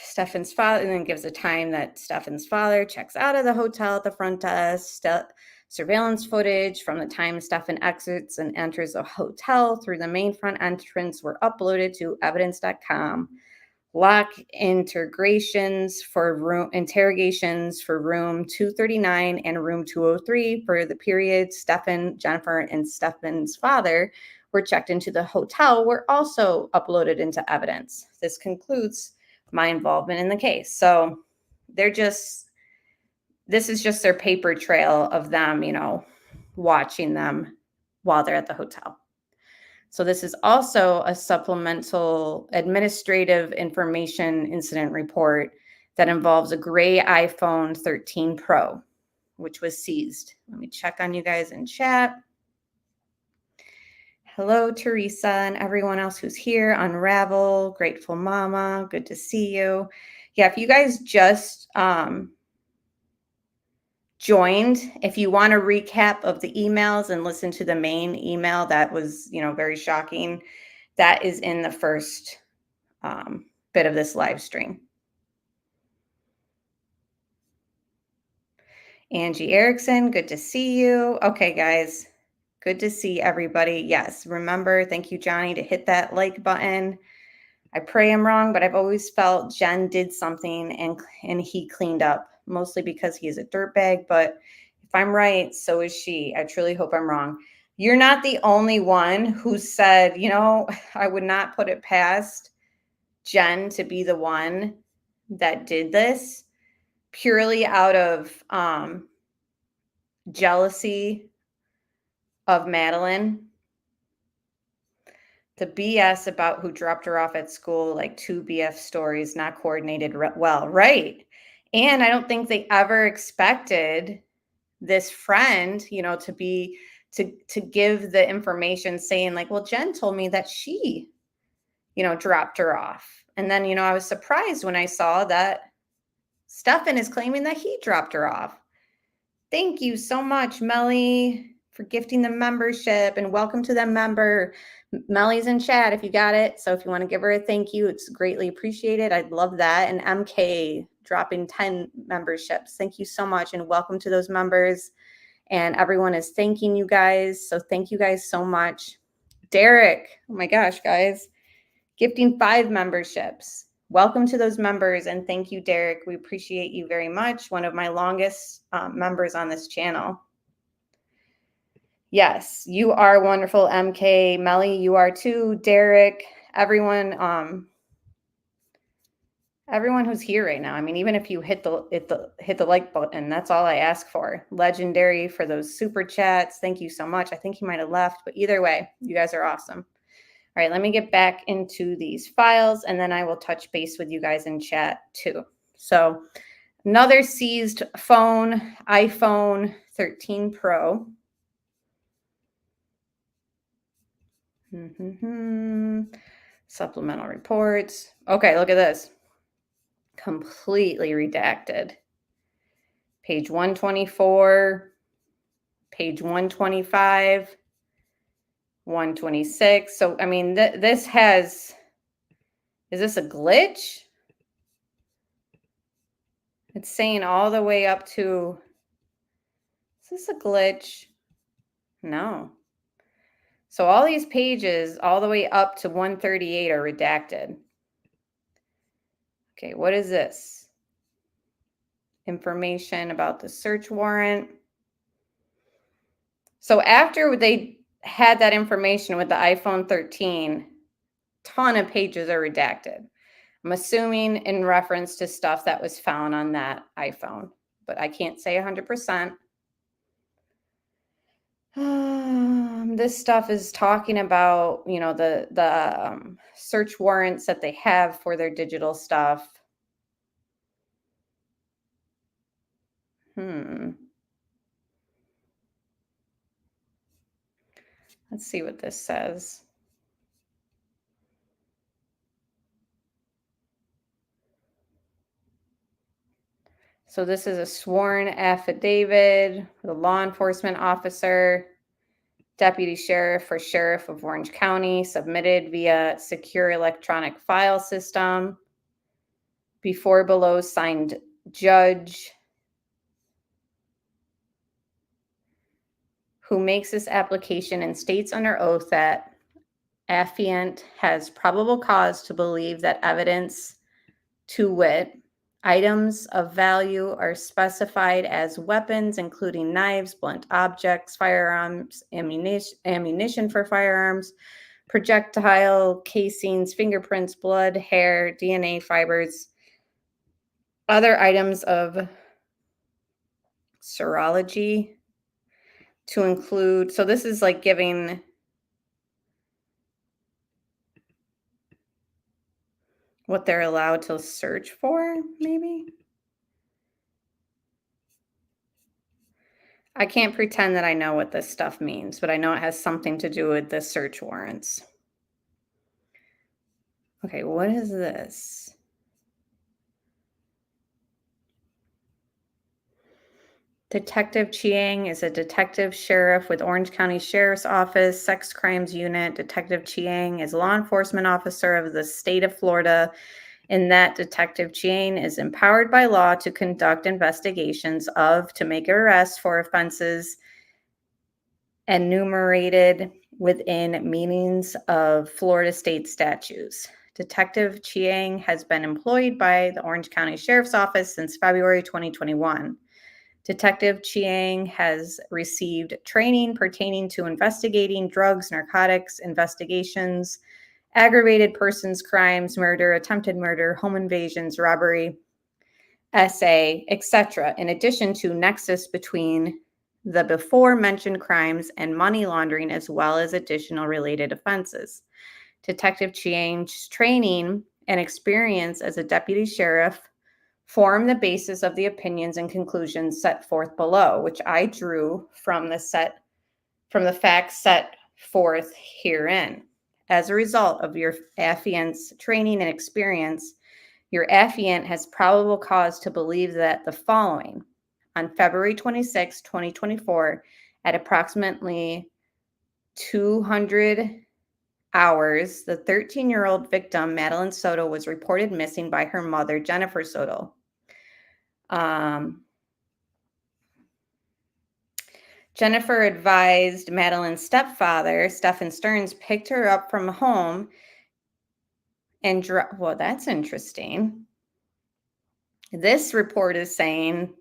S1: Stephan's father, and then gives a time that Stephan's father checks out of the hotel at the front desk. Surveillance footage from the time Stephan exits and enters the hotel through the main front entrance were uploaded to evidence.com. Lock interrogations for room 239 and room 203 for the period Stephan, Jennifer, and Stephan's father were checked into the hotel were also uploaded into evidence. This concludes my involvement in the case. So this is just their paper trail of them, watching them while they're at the hotel. So this is also a supplemental administrative information incident report that involves a gray iPhone 13 Pro, which was seized. Let me check on you guys in chat. Hello, Teresa, and everyone else who's here. Unravel, Grateful Mama, good to see you. Yeah, if you guys just joined, if you want a recap of the emails and listen to the main email that was, very shocking, that is in the first bit of this live stream. Angie Erickson, good to see you. Okay, guys, good to see everybody. Yes, remember, thank you, Johnny, to hit that like button. I pray I'm wrong, but I've always felt Jen did something and he cleaned up, mostly because he is a dirtbag. But if I'm right, so is she. I truly hope I'm wrong. You're not the only one who said, I would not put it past Jen to be the one that did this purely out of jealousy of Madeline. The BS about who dropped her off at school, like 2 BF stories, not coordinated well, right? And I don't think they ever expected this friend, to give the information saying like, well, Jen told me that she, dropped her off. And then, I was surprised when I saw that Stephan is claiming that he dropped her off. Thank you so much, Melly, for gifting the membership, and welcome to the member. Melly's in chat if you got it. So if you want to give her a thank you, it's greatly appreciated. I'd love that. And MK dropping 10 memberships. Thank you so much. And welcome to those members. And everyone is thanking you guys. So thank you guys so much. Derek, oh my gosh, guys, gifting 5 memberships. Welcome to those members. And thank you, Derek. We appreciate you very much. One of my longest members on this channel. Yes, you are wonderful, MK. Melly, you are too. Derek, everyone who's here right now. I mean, even if you hit the like button, that's all I ask for. Legendary for those super chats. Thank you so much. I think he might have left, but either way, you guys are awesome. All right, let me get back into these files, and then I will touch base with you guys in chat too. So another seized phone, iPhone 13 Pro. Supplemental reports. Okay, look at this. Completely redacted. Page 124, page 125, 126. So, I mean, this has, is this a glitch? It's saying all the way up to, is this a glitch? No. So all these pages all the way up to 138 are redacted. Okay, what is this? Information about the search warrant. So after they had that information with the iPhone 13, ton of pages are redacted. I'm assuming in reference to stuff that was found on that iPhone, but I can't say 100%. This stuff is talking about, the search warrants that they have for their digital stuff. Let's see what this says. So this is a sworn affidavit, the law enforcement officer, deputy sheriff for sheriff of Orange County, submitted via secure electronic file system, before below signed judge, who makes this application and states under oath that affiant has probable cause to believe that evidence, to wit, Items of value are specified as weapons, including knives, blunt objects, firearms, ammunition for firearms, projectile casings, fingerprints, blood, hair, DNA fibers, other items of serology to include. So this is like giving what they're allowed to search for, maybe. I can't pretend that I know what this stuff means, but I know it has something to do with the search warrants. Okay, what is this? Detective Chiang is a detective sheriff with Orange County Sheriff's Office, Sex Crimes Unit. Detective Chiang is a law enforcement officer of the state of Florida. In that, Detective Chiang is empowered by law to conduct investigations to make arrests for offenses enumerated within meanings of Florida state statutes. Detective Chiang has been employed by the Orange County Sheriff's Office since February 2021. Detective Chiang has received training pertaining to investigating drugs, narcotics, investigations, aggravated persons crimes, murder, attempted murder, home invasions, robbery, SA, etc., in addition to nexus between the before mentioned crimes and money laundering, as well as additional related offenses. Detective Chiang's training and experience as a deputy sheriff form the basis of the opinions and conclusions set forth below, which I drew from the facts set forth herein. As a result of your affiant's training and experience, your affiant has probable cause to believe that the following: on February 26, 2024, at approximately 200 hours, the 13-year-old victim, Madeline Soto, was reported missing by her mother, Jennifer Soto. Jennifer advised Madeline's stepfather, Stephan Stearns, picked her up from home and well, that's interesting. This report is saying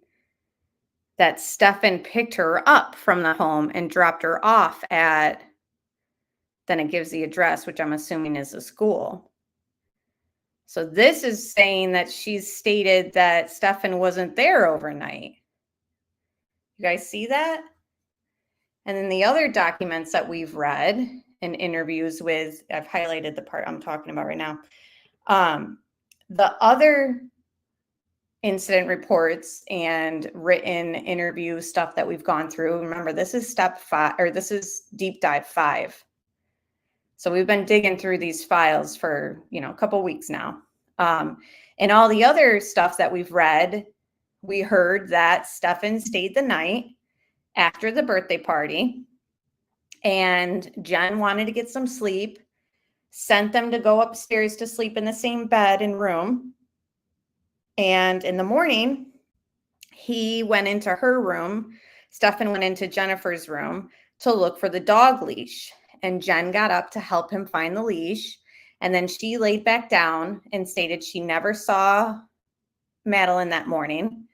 S1: that Stephan picked her up from the home and dropped her off at, then it gives the address, which I'm assuming is a school. So this is saying that she's stated that Stephan wasn't there overnight. You guys see that? And then the other documents that we've read in interviews with, I've highlighted the part I'm talking about right now. The other incident reports and written interview stuff that we've gone through. Remember, this is step 5, or this is deep dive 5. So we've been digging through these files for, a couple weeks now. And all the other stuff that we've read, we heard that Stephan stayed the night after the birthday party, and Jen wanted to get some sleep, sent them to go upstairs to sleep in the same bed and room. And in the morning, he went into her room. Stephan went into Jennifer's room to look for the dog leash. And Jen got up to help him find the leash. And then she laid back down and stated she never saw Madeline that morning,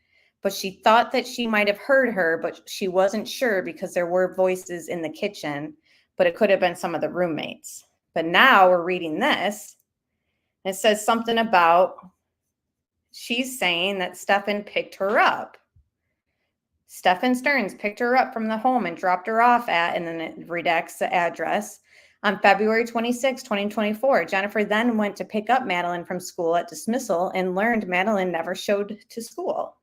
S1: but she thought that she might have heard her, but she wasn't sure because there were voices in the kitchen, but it could have been some of the roommates. But now we're reading this. And it says something about, she's saying that Stephan picked her up. Stephan Stearns picked her up from the home and dropped her off at, and then it redacts the address, on February 26, 2024. Jennifer then went to pick up Madeline from school at dismissal and learned Madeline never showed to school.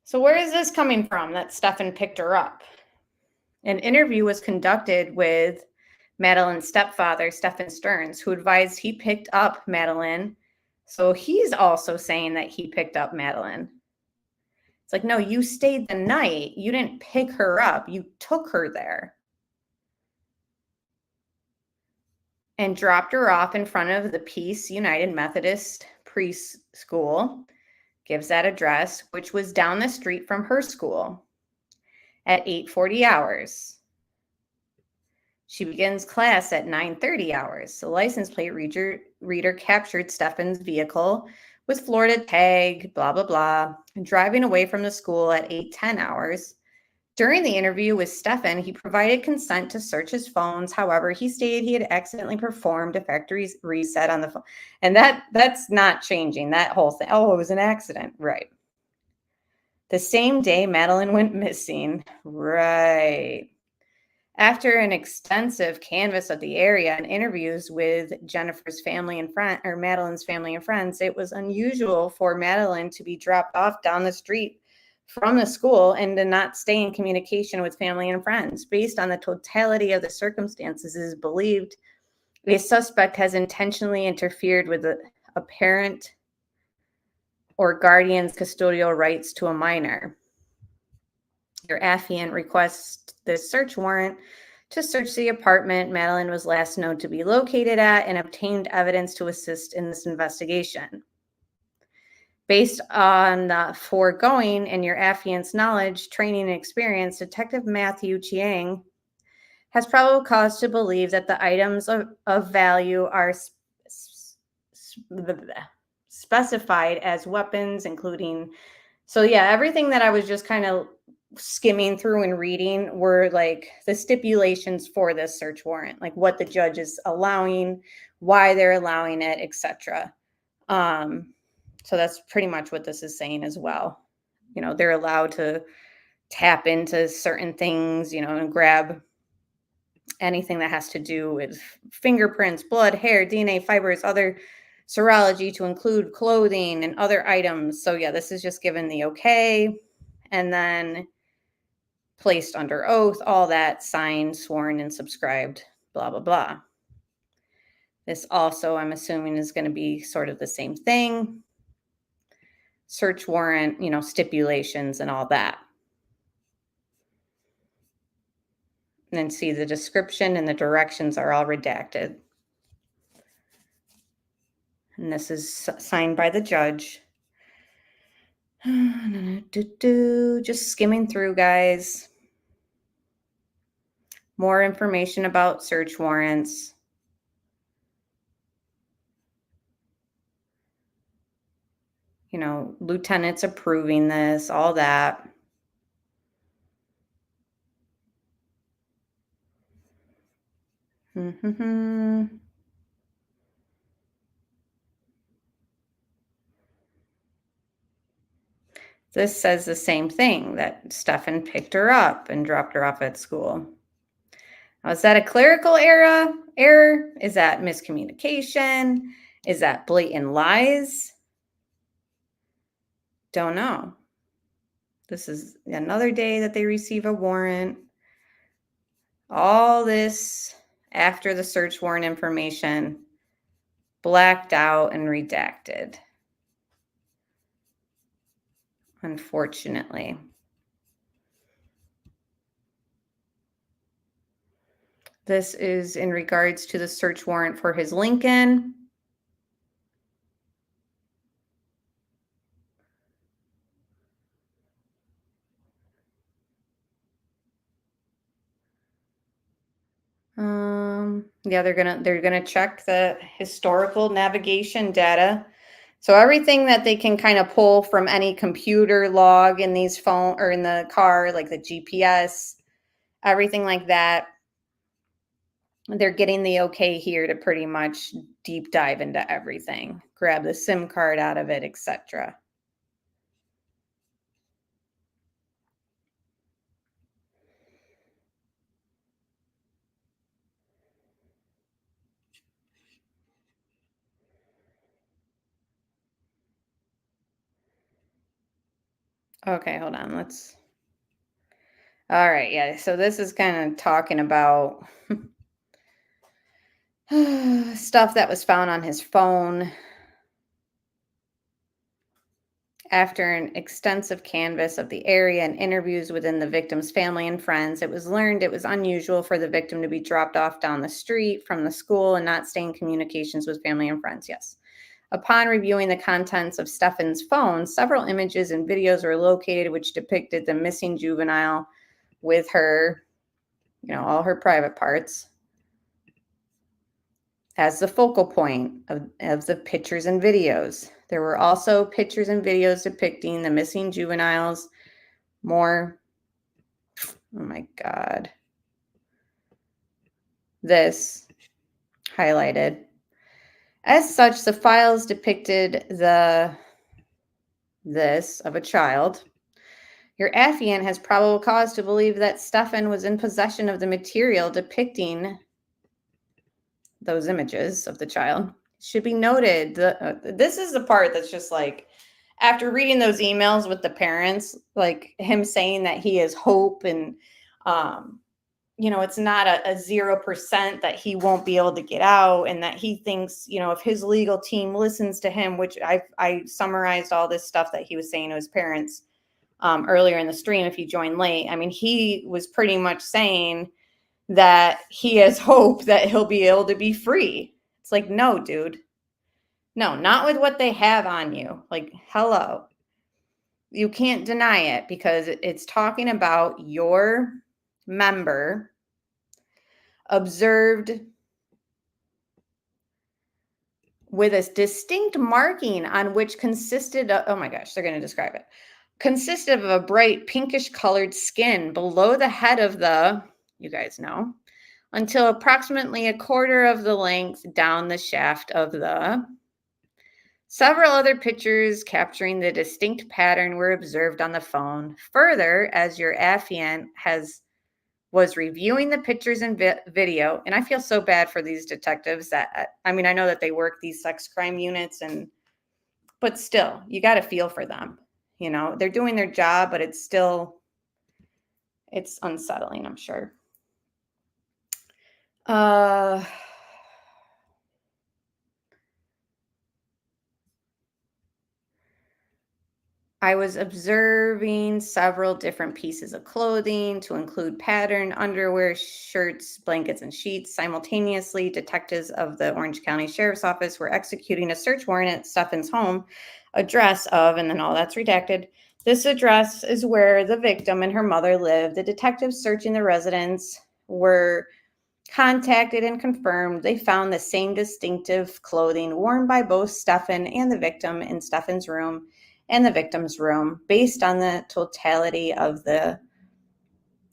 S1: So where is this coming from that Stephan picked her up? An interview was conducted with Madeline's stepfather, Stephan Stearns, who advised he picked up Madeline. So he's also saying that he picked up Madeline. It's like, no, you stayed the night. You didn't pick her up. You took her there and dropped her off in front of the Peace United Methodist preschool. Gives that address, which was down the street from her school, at 8:40 hours. She begins class at 9:30 hours. The license plate reader captured Stephan's vehicle with Florida tag, blah, blah, blah, and driving away from the school at 8:10 hours. During the interview with Stephan, he provided consent to search his phones. However, he stated he had accidentally performed a factory reset on the phone. And that's not changing, that whole thing. Oh, it was an accident. Right. The same day, Madeline went missing. Right. After an extensive canvass of the area and interviews with Jennifer's family and Madeline's family and friends, it was unusual for Madeline to be dropped off down the street from the school and to not stay in communication with family and friends. Based on the totality of the circumstances, it is believed a suspect has intentionally interfered with a parent or guardian's custodial rights to a minor. Your affiant requests this search warrant to search the apartment Madeline was last known to be located at and obtained evidence to assist in this investigation. Based on the foregoing and your affiant's knowledge, training, and experience, Detective Matthew Chiang has probable cause to believe that the items of value are specified as weapons, including, so yeah, everything that I was just kind of skimming through and reading were like the stipulations for this search warrant, like what the judge is allowing, why they're allowing it, etc. So that's pretty much what this is saying as well. You know, they're allowed to tap into certain things, you know, and grab anything that has to do with fingerprints, blood, hair, DNA, fibers, other serology, to include clothing and other items. So yeah, this is just given the okay, and then placed under oath, all that, signed, sworn, and subscribed, blah, blah, blah. This also, I'm assuming, is going to be sort of the same thing. Search warrant, you know, stipulations and all that. And then see the description and the directions are all redacted. And this is signed by the judge. Just skimming through, guys. More information about search warrants. You know, lieutenants approving this, all that. This says the same thing, that Stephan picked her up and dropped her off at school. Now, is that a clerical error? Is that miscommunication? Is that blatant lies? Don't know. This is another day that they receive a warrant. All this after the search warrant information blacked out and redacted. Unfortunately. This is in regards to the search warrant for his Lincoln. Yeah, they're gonna check the historical navigation data. So everything that they can kind of pull from any computer log in these phone or in the car, like the GPS, everything like that, they're getting the okay here to pretty much deep dive into everything, grab the SIM card out of it, etc. Okay, hold on. All right, yeah. So this is kind of talking about stuff that was found on his phone. After an extensive canvass of the area and interviews within the victim's family and friends, it was learned it was unusual for the victim to be dropped off down the street from the school and not stay in communications with family and friends. Yes. Upon reviewing the contents of Stephan's phone, several images and videos were located which depicted the missing juvenile with her, you know, all her private parts. as the focal point of the pictures and videos. There were also pictures and videos depicting the missing juveniles. More, oh my God. This highlighted. As such, the files depicted this of a child. Your affiant has probable cause to believe that Stephan was in possession of the material depicting those images of the child. Should be noted, this is the part that's just like, after reading those emails with the parents, like him saying that he has hope and, you know, it's not a 0% that he won't be able to get out, and that he thinks, you know, if his legal team listens to him, which I summarized all this stuff that he was saying to his parents earlier in the stream, if you joined late. I mean, he was pretty much saying that he has hope that he'll be able to be free. It's like, no, dude. No, not with what they have on you. Like, hello. You can't deny it, because it's talking about your member observed with a distinct marking on which consisted of, oh my gosh, they're going to describe it. Consisted of a bright pinkish colored skin below the head of the, you guys know, until approximately a quarter of the length down the shaft of the. Several other pictures capturing the distinct pattern were observed on the phone. Further, as your affiant was reviewing the pictures and video, and I feel so bad for these detectives that, I mean, I know that they work these sex crime units, but still, you got to feel for them. You know, they're doing their job, but it's unsettling, I'm sure. I was observing several different pieces of clothing to include pattern, underwear, shirts, blankets, and sheets. Simultaneously, detectives of the Orange County Sheriff's Office were executing a search warrant at Stephan's home, address of, and then all that's redacted. This address is where the victim and her mother lived. The detectives searching the residence were contacted and confirmed they found the same distinctive clothing worn by both Stephan and the victim in Stephan's room and the victim's room. Based on the totality of the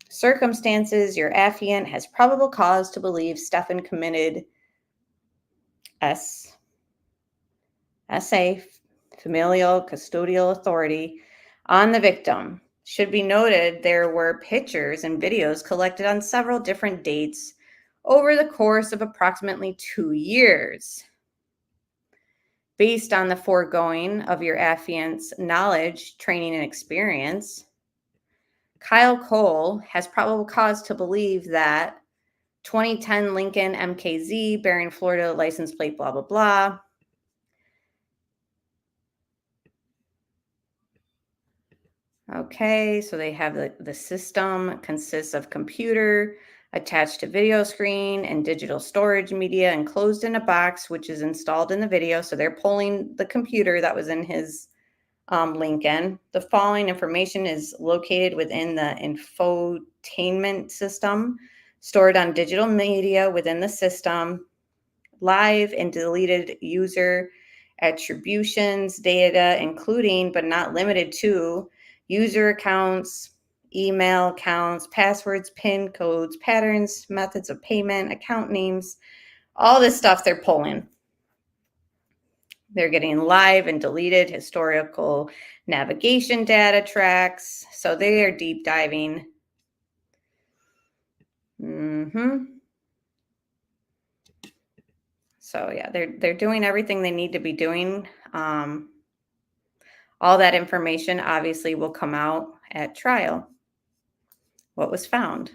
S1: circumstances, your affiant has probable cause to believe Stephan committed SA, familial custodial authority, on the victim. Should be noted there were pictures and videos collected on several different dates over the course of approximately 2 years. Based on the foregoing of your affiant's knowledge, training, and experience, Kyle Cole has probable cause to believe that 2010 Lincoln MKZ bearing Florida license plate, blah, blah, blah. Okay, so they have the system consists of computer attached to video screen and digital storage media enclosed in a box, which is installed in the video. So they're pulling the computer that was in his Lincoln. The following information is located within the infotainment system, stored on digital media within the system, live and deleted user attributions data, including but not limited to user accounts, email accounts, passwords, PIN codes, patterns, methods of payment, account names, all this stuff they're pulling. They're getting live and deleted historical navigation data tracks. So they are deep diving. So yeah, they're doing everything they need to be doing. All that information obviously will come out at trial. What was found?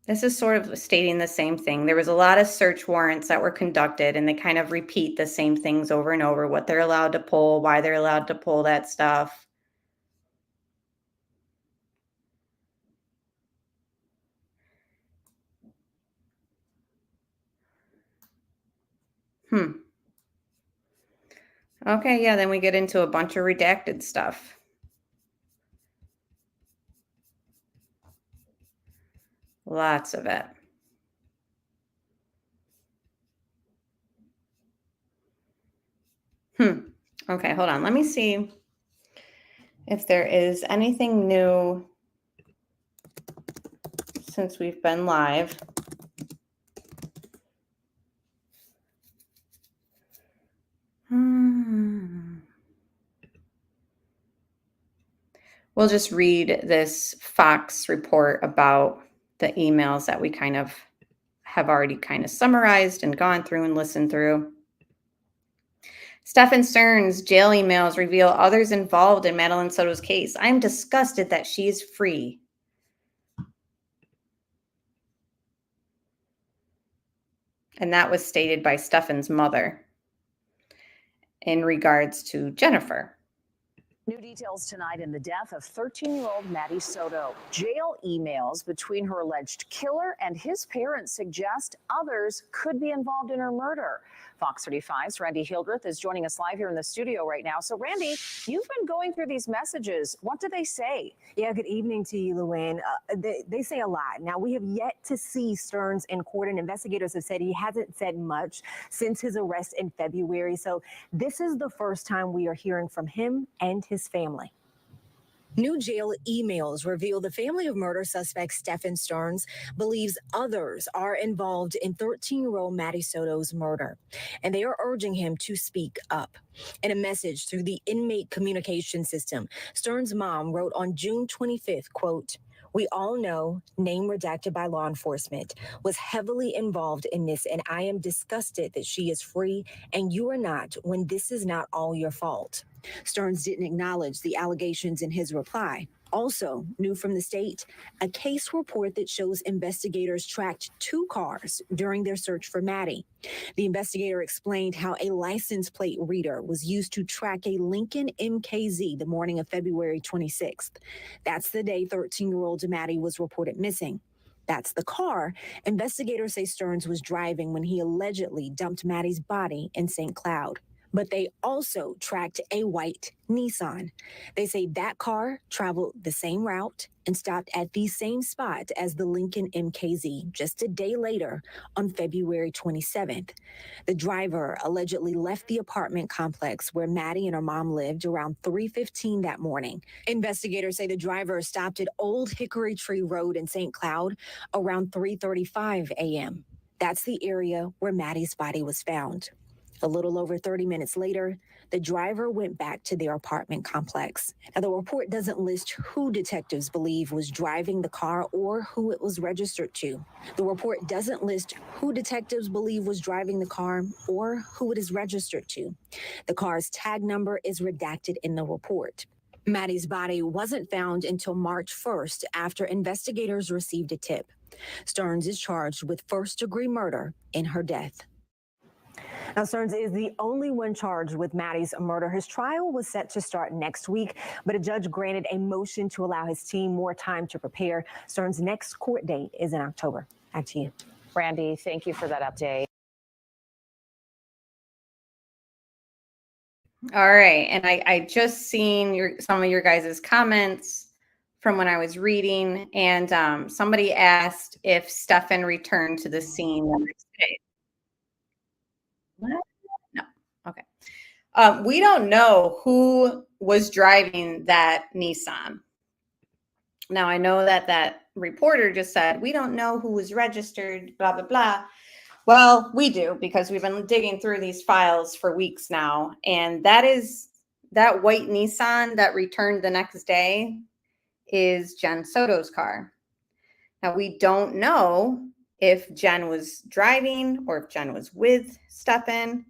S1: This is sort of stating the same thing. There was a lot of search warrants that were conducted, and they kind of repeat the same things over and over, what they're allowed to pull, why they're allowed to pull that stuff. Okay, yeah, then we get into a bunch of redacted stuff. Lots of it. Okay, hold on. Let me see if there is anything new since we've been live. We'll just read this Fox report about the emails that we kind of have already kind of summarized and gone through and listened through. Stephan Stearns' jail emails reveal others involved in Madeline Soto's case. I'm disgusted that she is free. And that was stated by Stephan's mother in regards to Jennifer.
S11: New details tonight in the death of 13-year-old Maddie Soto. Jail emails between her alleged killer and his parents suggest others could be involved in her murder. Fox 35's Randy Hildreth is joining us live here in the studio right now. So, Randy, you've been going through these messages. What do they say?
S12: Yeah, good evening to you, Luann. They say a lot. Now, we have yet to see Stearns in court, and investigators have said he hasn't said much since his arrest in February. So this is the first time we are hearing from him and his family.
S13: New jail emails reveal the family of murder suspect Stephan Stearns believes others are involved in 13-year-old Maddie Soto's murder, and they are urging him to speak up. In a message through the inmate communication system, Stearns' mom wrote on June 25th, quote, "We all know, name redacted by law enforcement, was heavily involved in this, and I am disgusted that she is free and you are not when this is not all your fault." Stearns didn't acknowledge the allegations in his reply. Also, new from the state, a case report that shows investigators tracked 2 cars during their search for Maddie. The investigator explained how a license plate reader was used to track a Lincoln MKZ the morning of February 26th. That's the day 13-year-old Maddie was reported missing. That's the car investigators say Stearns was driving when he allegedly dumped Maddie's body in St. Cloud. But they also tracked a white Nissan. They say that car traveled the same route and stopped at the same spot as the Lincoln MKZ just a day later on February 27th. The driver allegedly left the apartment complex where Maddie and her mom lived around 3:15 that morning. Investigators say the driver stopped at Old Hickory Tree Road in St. Cloud around 3:35 a.m. That's the area where Maddie's body was found. A little over 30 minutes later, the driver went back to their apartment complex. Now, the report doesn't list who detectives believe was driving the car or who it was registered to. The report doesn't list who detectives believe was driving the car or who it is registered to. The car's tag number is redacted in the report. Maddie's body wasn't found until March 1st after investigators received a tip. Stearns is charged with first-degree murder in her death.
S12: Now, Stearns is the only one charged with Maddie's murder. His trial was set to start next week, but a judge granted a motion to allow his team more time to prepare. Stearns' next court date is in October. Back to you.
S11: Randy, thank you for that update.
S1: All right. And I just seen some of your guys' comments from when I was reading, and somebody asked if Stephan returned to the scene the next day. What? No. Okay. We don't know who was driving that Nissan. Now, I know that reporter just said, we don't know who was registered, blah, blah, blah. Well, we do, because we've been digging through these files for weeks now. And that white Nissan that returned the next day is Jen Soto's car. Now, we don't know if Jen was driving or if Jen was with Stephan,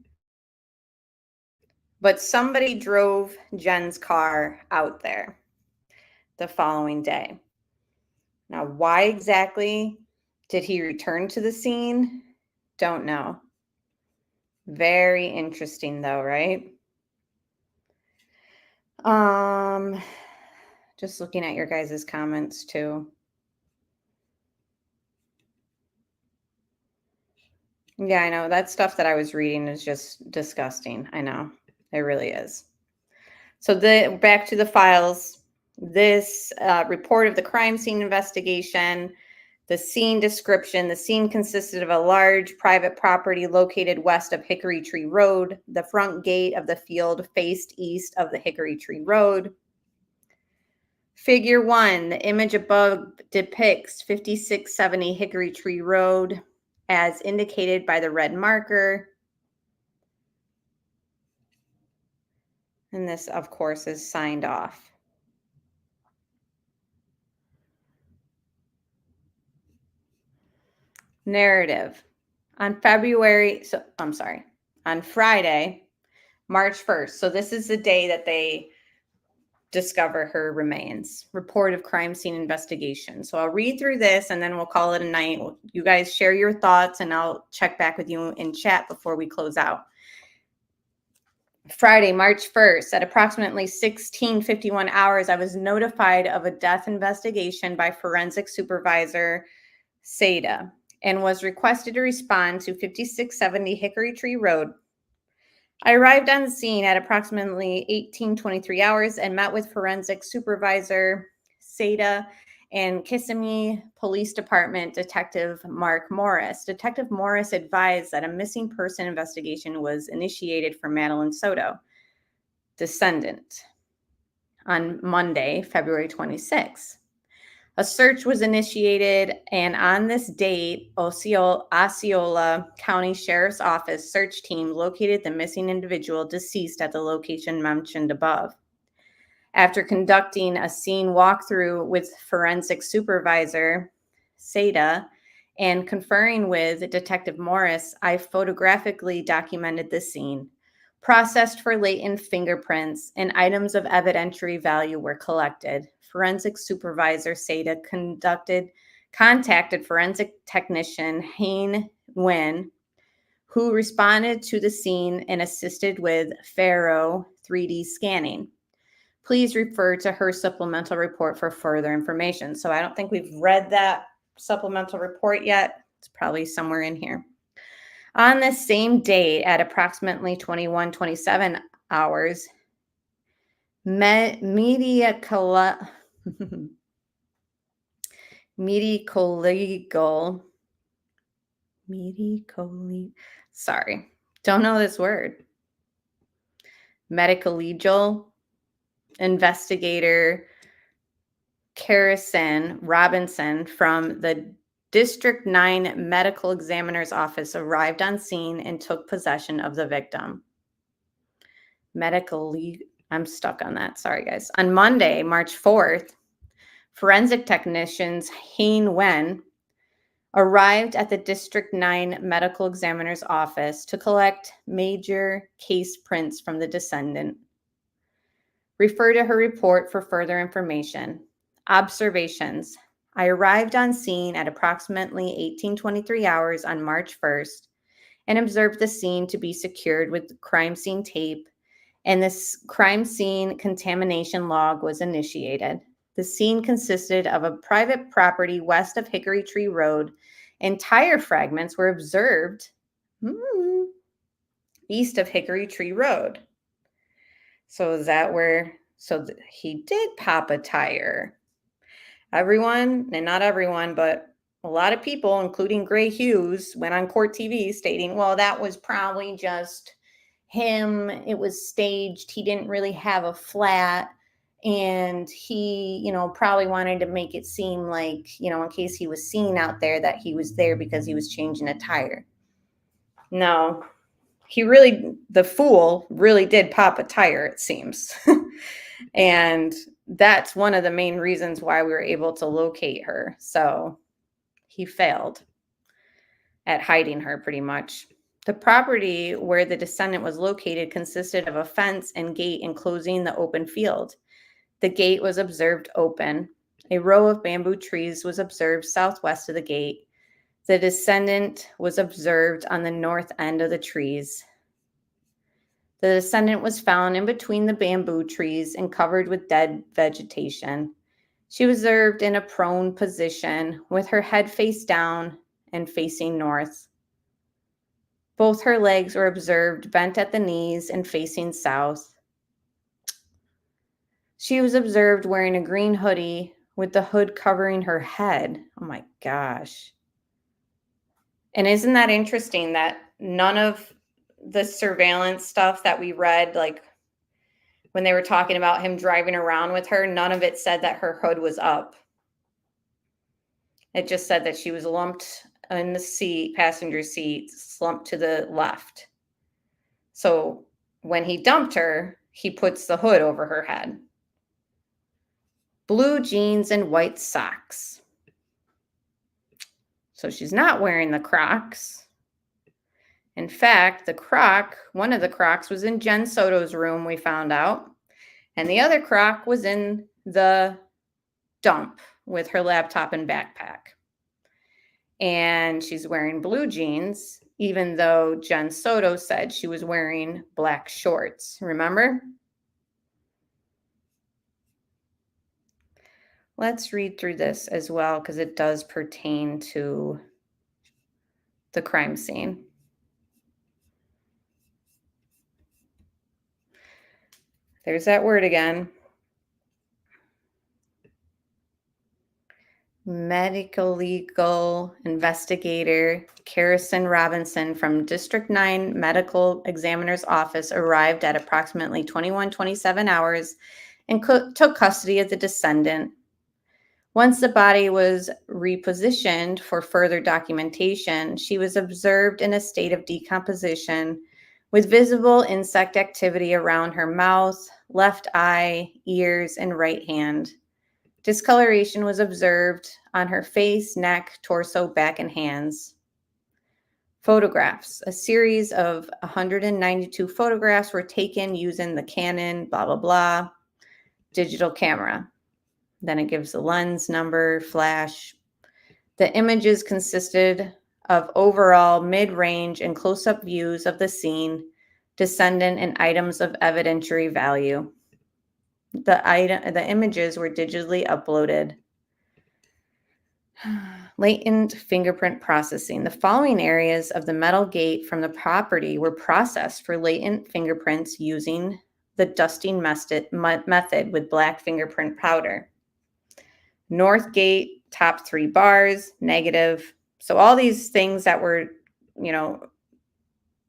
S1: but somebody drove Jen's car out there the following day. Now, why exactly did he return to the scene? Don't know. Very interesting though, right? Just looking at your guys' comments too. Yeah, I know. That stuff that I was reading is just disgusting. I know. It really is. So back to the files. This report of the crime scene investigation The scene description: the scene consisted of a large private property located west of Hickory Tree Road. The front gate of the field faced east of the Hickory Tree Road. Figure 1, the image above depicts 5670 Hickory Tree Road as indicated by the red marker. And this, of course, is signed off. Narrative. On Friday, March 1st. So this is the day that they discover her remains. Report of crime scene investigation. So I'll read through this and then we'll call it a night. You guys share your thoughts and I'll check back with you in chat before we close out. Friday, March 1st, at approximately 16:51 hours, I was notified of a death investigation by forensic supervisor Seda and was requested to respond to 5670 Hickory Tree Road. I arrived on the scene at approximately 18:23 hours and met with forensic supervisor Seda and Kissimmee Police Department Detective Mark Morris. Detective Morris advised that a missing person investigation was initiated for Madeline Soto, descendant, on Monday, February 26. A search was initiated, and on this date, Osceola County Sheriff's Office search team located the missing individual deceased at the location mentioned above. After conducting a scene walkthrough with forensic supervisor Seda and conferring with Detective Morris, I photographically documented the scene, processed for latent fingerprints, and items of evidentiary value were collected. Forensic supervisor Seda contacted forensic technician Hayne Nguyen, who responded to the scene and assisted with Faro 3D scanning. Please refer to her supplemental report for further information. So I don't think we've read that supplemental report yet. It's probably somewhere in here. On this same date at approximately 21:27 hours, medicolegal investigator Carison Robinson from the District 9 Medical Examiner's Office arrived on scene and took possession of the victim. I'm stuck on that. Sorry, guys. On Monday, March 4th, forensic technicians Hayne Nguyen arrived at the District 9 Medical Examiner's Office to collect major case prints from the descendant. Refer to her report for further information. Observations. I arrived on scene at approximately 18:23 hours on March 1st and observed the scene to be secured with crime scene tape, and this crime scene contamination log was initiated. The scene consisted of a private property west of Hickory Tree Road, and tire fragments were observed east of Hickory Tree Road. So is that where, he did pop a tire. Everyone, and not everyone, but a lot of people, including Gray Hughes, went on court TV stating, well, that was probably just him. It was staged. He didn't really have a flat. And he, probably wanted to make it seem like, in case he was seen out there, that he was there because he was changing a tire. No, the fool really did pop a tire, it seems. And that's one of the main reasons why we were able to locate her. So he failed at hiding her pretty much. The property where the descendant was located consisted of a fence and gate enclosing the open field. The gate was observed open. A row of bamboo trees was observed southwest of the gate. The descendant was observed on the north end of the trees. The descendant was found in between the bamboo trees and covered with dead vegetation. She was observed in a prone position with her head face down and facing north. Both her legs were observed bent at the knees and facing south. She was observed wearing a green hoodie with the hood covering her head. Oh my gosh. And isn't that interesting that none of the surveillance stuff that we read, like when they were talking about him driving around with her, none of it said that her hood was up. It just said that she was lumped in the seat, passenger seat, slumped to the left. So when he dumped her, he puts the hood over her head. Blue jeans and white socks. So she's not wearing the Crocs. In fact, one of the Crocs was in Jen Soto's room, we found out. And the other Croc was in the dump with her laptop and backpack. And she's wearing blue jeans, even though Jen Soto said she was wearing black shorts. Remember? Let's read through this as well because it does pertain to the crime scene. There's that word again. Medical legal investigator Kerrison Robinson from District 9 Medical Examiner's Office arrived at approximately 21:27 hours and took custody of the descendant. Once the body was repositioned for further documentation, she was observed in a state of decomposition with visible insect activity around her mouth, left eye, ears, and right hand. Discoloration was observed on her face, neck, torso, back, and hands. Photographs. A series of 192 photographs were taken using the Canon, blah, blah, blah, digital camera. Then it gives the lens number, flash. The images consisted of overall mid-range and close-up views of the scene, descendant, and items of evidentiary value. The images were digitally uploaded. Latent fingerprint processing. The following areas of the metal gate from the property were processed for latent fingerprints using the dusting method with black fingerprint powder. North gate, top 3 bars, negative. So all these things that were,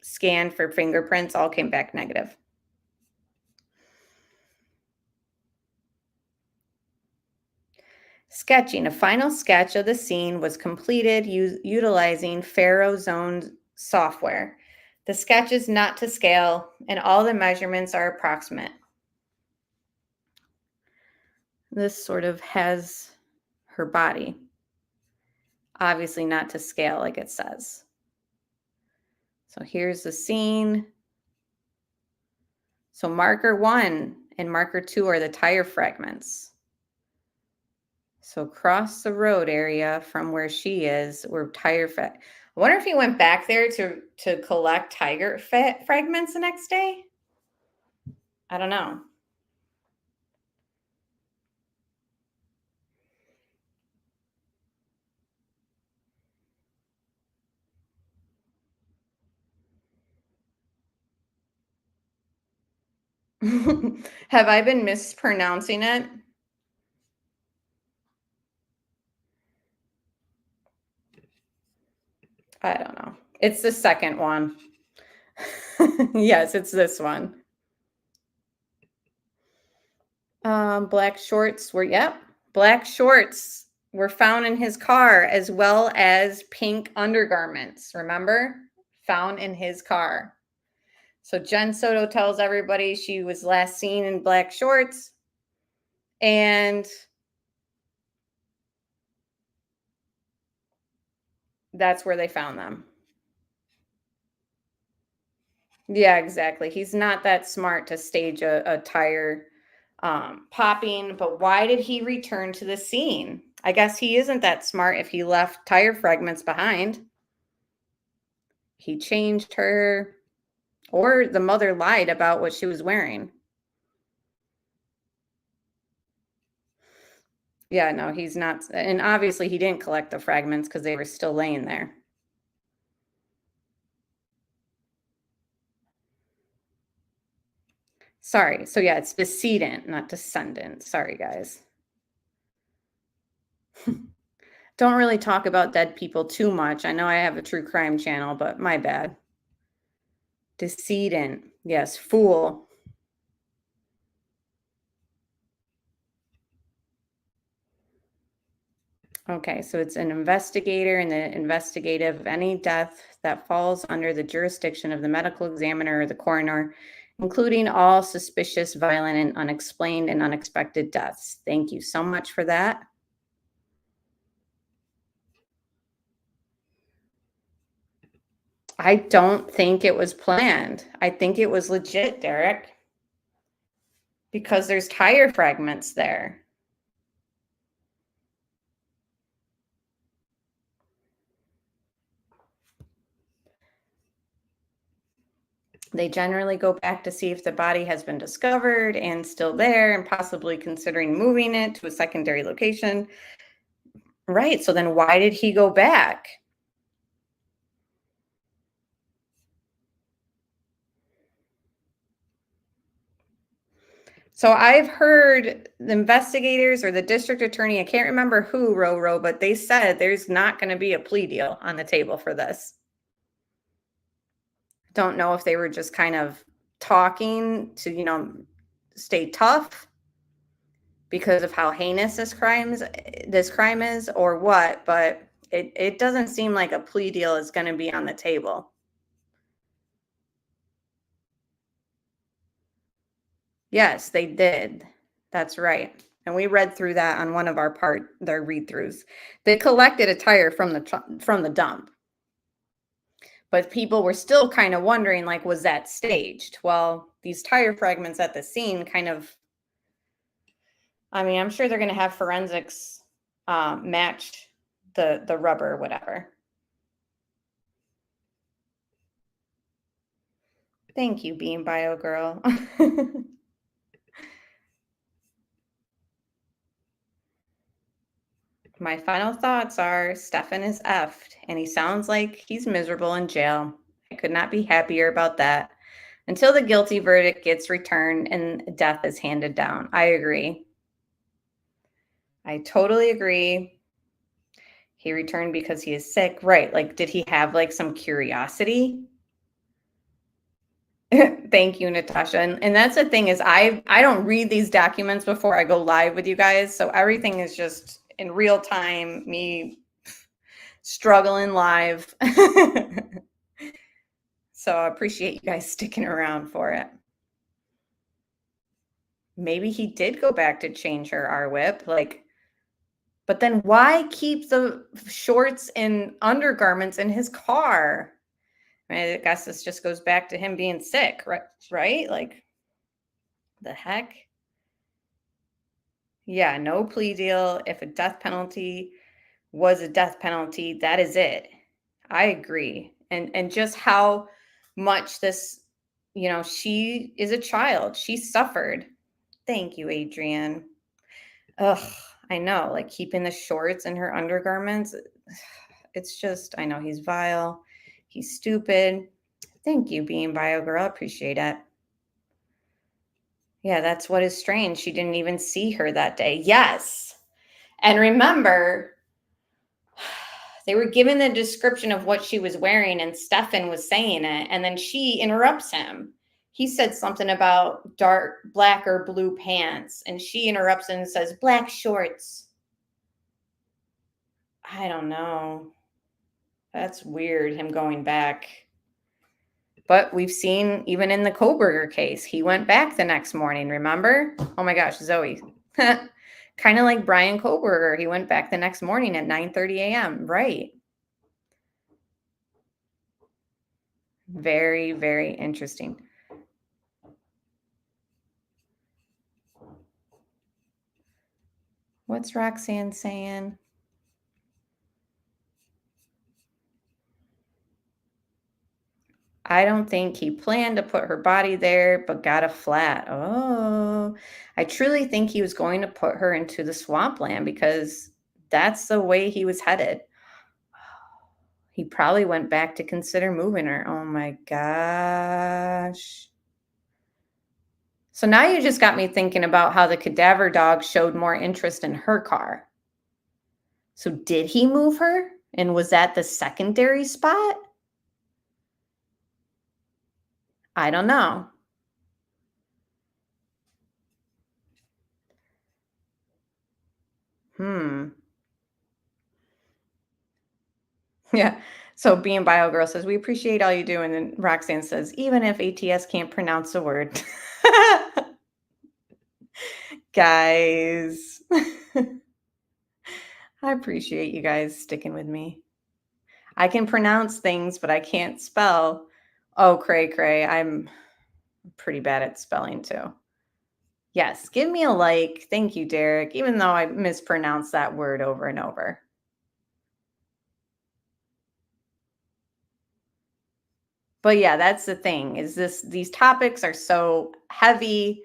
S1: scanned for fingerprints all came back negative. Sketching. A final sketch of the scene was completed utilizing Faro Zone software. The sketch is not to scale, and all the measurements are approximate. This sort of has her body. Obviously not to scale like it says. So here's the scene. So marker 1 and marker 2 are the tire fragments. So across the road area from where she is, were tire fragments. I wonder if he went back there to collect tiger fragments the next day. I don't know. Have I been mispronouncing it? I don't know. It's the second one. Yes, it's this one. Black shorts were, black shorts were found in his car, as well as pink undergarments. Remember? Found in his car. So Jen Soto tells everybody she was last seen in black shorts. And that's where they found them. Yeah, exactly. He's not that smart to stage a tire popping, but why did he return to the scene? I guess he isn't that smart if he left tire fragments behind. He changed her, or the mother lied about what she was wearing. Yeah, no, he's not. And obviously he didn't collect the fragments because they were still laying there. Sorry. So yeah, it's decedent, not descendant. Sorry, guys. Don't really talk about dead people too much. I know I have a true crime channel, but my bad. Decedent. Yes, fool. Okay, so it's an investigator and the investigative of any death that falls under the jurisdiction of the medical examiner or the coroner, including all suspicious, violent, and unexplained and unexpected deaths. Thank you so much for that. I don't think it was planned. I think it was legit, Derek, because there's tire fragments there. They generally go back to see if the body has been discovered and still there and possibly considering moving it to a secondary location. Right. So then why did he go back? So I've heard the investigators or the district attorney, I can't remember who, Roro, but they said there's not going to be a plea deal on the table for this. Don't know if they were just kind of talking to, you know, stay tough because of how heinous this crime is or what, but it doesn't seem like a plea deal is going to be on the table. Yes, they did. That's right. And we read through that on one of their read-throughs. They collected a tire from the dump. But people were still kind of wondering, like, was that staged? Well, these tire fragments at the scene kind of, I mean, I'm sure they're going to have forensics match the rubber or whatever. Thank you, Bean Bio Girl. My final thoughts are Stephan is effed, and he sounds like he's miserable in jail. I could not be happier about that. Until the guilty verdict gets returned and death is handed down. I agree. I totally agree. He returned because he is sick. Right. Like, did he have like some curiosity? Thank you, Natasha. And that's the thing is I don't read these documents before I go live with you guys. So everything is just in real time, me struggling live. So I appreciate you guys sticking around for it. Maybe he did go back to change her R-Whip, like, but then why keep the shorts and undergarments in his car? I mean, I guess this just goes back to him being sick, right? Like, the heck? Yeah, no plea deal. If a death penalty was a death penalty, that is it. I agree. And just how much this, you know, she is a child. She suffered. Thank you, Adrienne. Ugh, I know, like keeping the shorts in her undergarments. It's just, I know he's vile. He's stupid. Thank you, Being Bio Girl. Appreciate it. Yeah, that's what is strange. She didn't even see her that day. Yes. And remember, they were given the description of what she was wearing, and Stephan was saying it. And then she interrupts him. He said something about dark black or blue pants, and she interrupts and says black shorts. I don't know. That's weird, him going back. But we've seen even in the Koberger case, he went back the next morning, remember? Oh my gosh, Zoe. Kind of like Brian Koberger. He went back the next morning at 9:30 a.m. Right. Very, very interesting. What's Roxanne saying? I don't think he planned to put her body there, but got a flat. Oh, I truly think he was going to put her into the swampland because that's the way he was headed. He probably went back to consider moving her. Oh my gosh. So now you just got me thinking about how the cadaver dog showed more interest in her car. So did he move her? And was that the secondary spot? I don't know. Yeah. So Being Bio Girl says, we appreciate all you do. And then Roxanne says, even if ATS can't pronounce a word. Guys. I appreciate you guys sticking with me. I can pronounce things, but I can't spell. Oh, cray. I'm pretty bad at spelling too. Yes, give me a like. Thank you, Derek, even though I mispronounced that word over and over. But yeah, that's the thing is these topics are so heavy.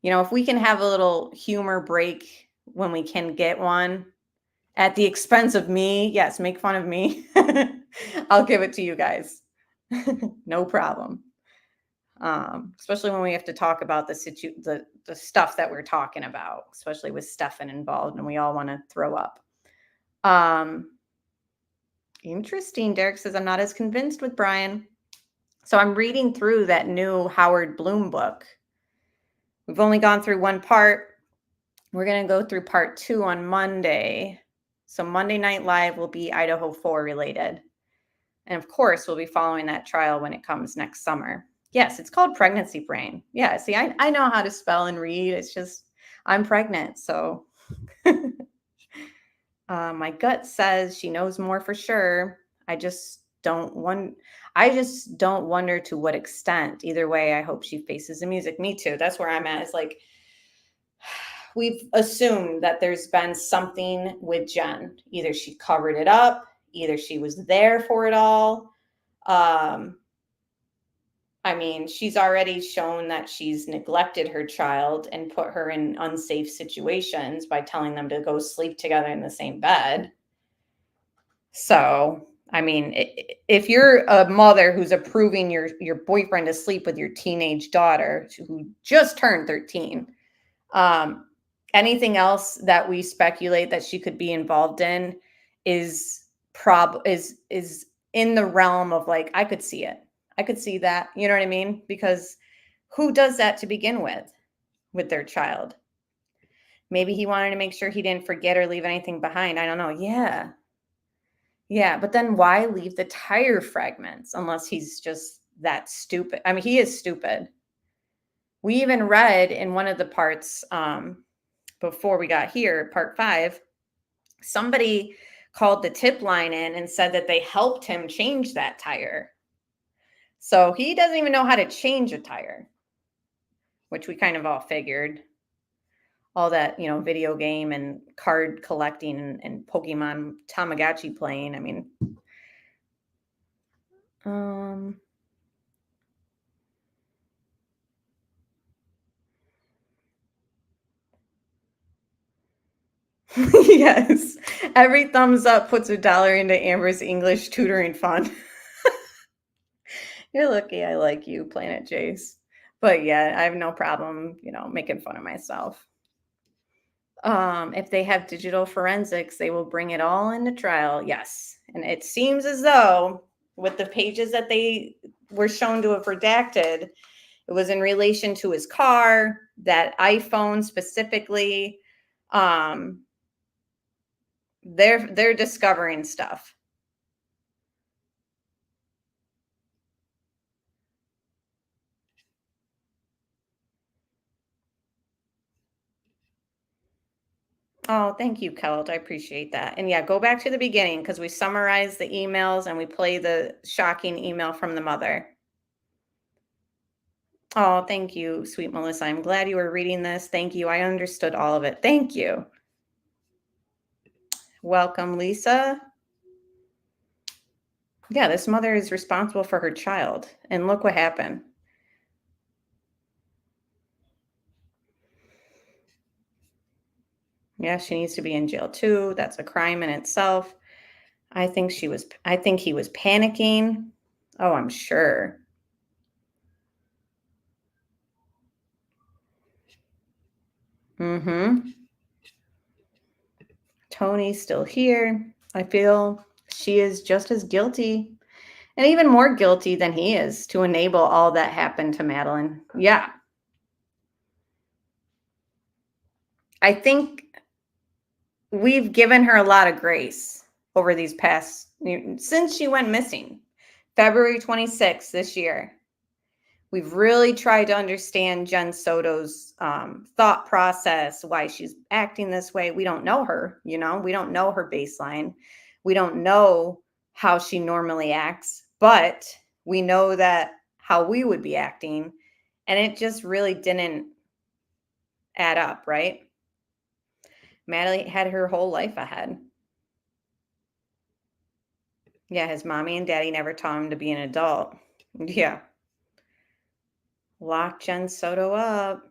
S1: You know, if we can have a little humor break when we can get one at the expense of me, yes, make fun of me. I'll give it to you guys. No problem. Especially when we have to talk about the stuff that we're talking about, especially with Stephan involved and we all want to throw up. Interesting. Derek says, I'm not as convinced with Brian. So I'm reading through that new Howard Bloom book. We've only gone through one part. We're going to go through part 2 on Monday. So Monday Night Live will be Idaho 4 related. And of course, we'll be following that trial when it comes next summer. Yes, it's called Pregnancy Brain. Yeah, see, I know how to spell and read. It's just, I'm pregnant. So my gut says she knows more for sure. I just don't wonder to what extent. Either way, I hope she faces the music. Me too. That's where I'm at. It's like, we've assumed that there's been something with Jen. Either she covered it up, either she was there for it all. I mean, she's already shown that she's neglected her child and put her in unsafe situations by telling them to go sleep together in the same bed. So, I mean, if you're a mother who's approving your boyfriend to sleep with your teenage daughter who just turned 13, anything else that we speculate that she could be involved in is in the realm of like, I could see it. I could see that. You know what I mean? Because who does that to begin with their child? Maybe he wanted to make sure he didn't forget or leave anything behind. I don't know. Yeah. Yeah. But then why leave the tire fragments unless he's just that stupid? I mean, he is stupid. We even read in one of the parts before we got here, part 5, somebody called the tip line in and said that they helped him change that tire. So he doesn't even know how to change a tire, which we kind of all figured. All that, you know, video game and card collecting and Pokemon Tamagotchi playing. I mean, yes. Every thumbs up puts $1 into Amber's English tutoring fund. You're lucky I like you, Planet Jace. But yeah, I have no problem, you know, making fun of myself. If they have digital forensics, they will bring it all into trial. Yes. And it seems as though with the pages that they were shown to have redacted, it was in relation to his car, that iPhone specifically. They're discovering stuff. Oh, thank you, Kelt. I appreciate that. And yeah, go back to the beginning because we summarize the emails and we play the shocking email from the mother. Oh, thank you, sweet Melissa. I'm glad you were reading this. Thank you. I understood all of it. Thank you. Welcome, Lisa. Yeah, this mother is responsible for her child. And look what happened. Yeah, she needs to be in jail too. That's a crime in itself. I think he was panicking. Oh, I'm sure. Tony's still here. I feel she is just as guilty and even more guilty than he is to enable all that happened to Madeline. Yeah. I think we've given her a lot of grace over these past, since she went missing, February 26th this year. We've really tried to understand Jen Soto's thought process, why she's acting this way. We don't know her, we don't know her baseline. We don't know how she normally acts, but we know that how we would be acting, and it just really didn't add up, right? Maddie had her whole life ahead. Yeah, his mommy and daddy never taught him to be an adult. Yeah. Lock Jen Soto up.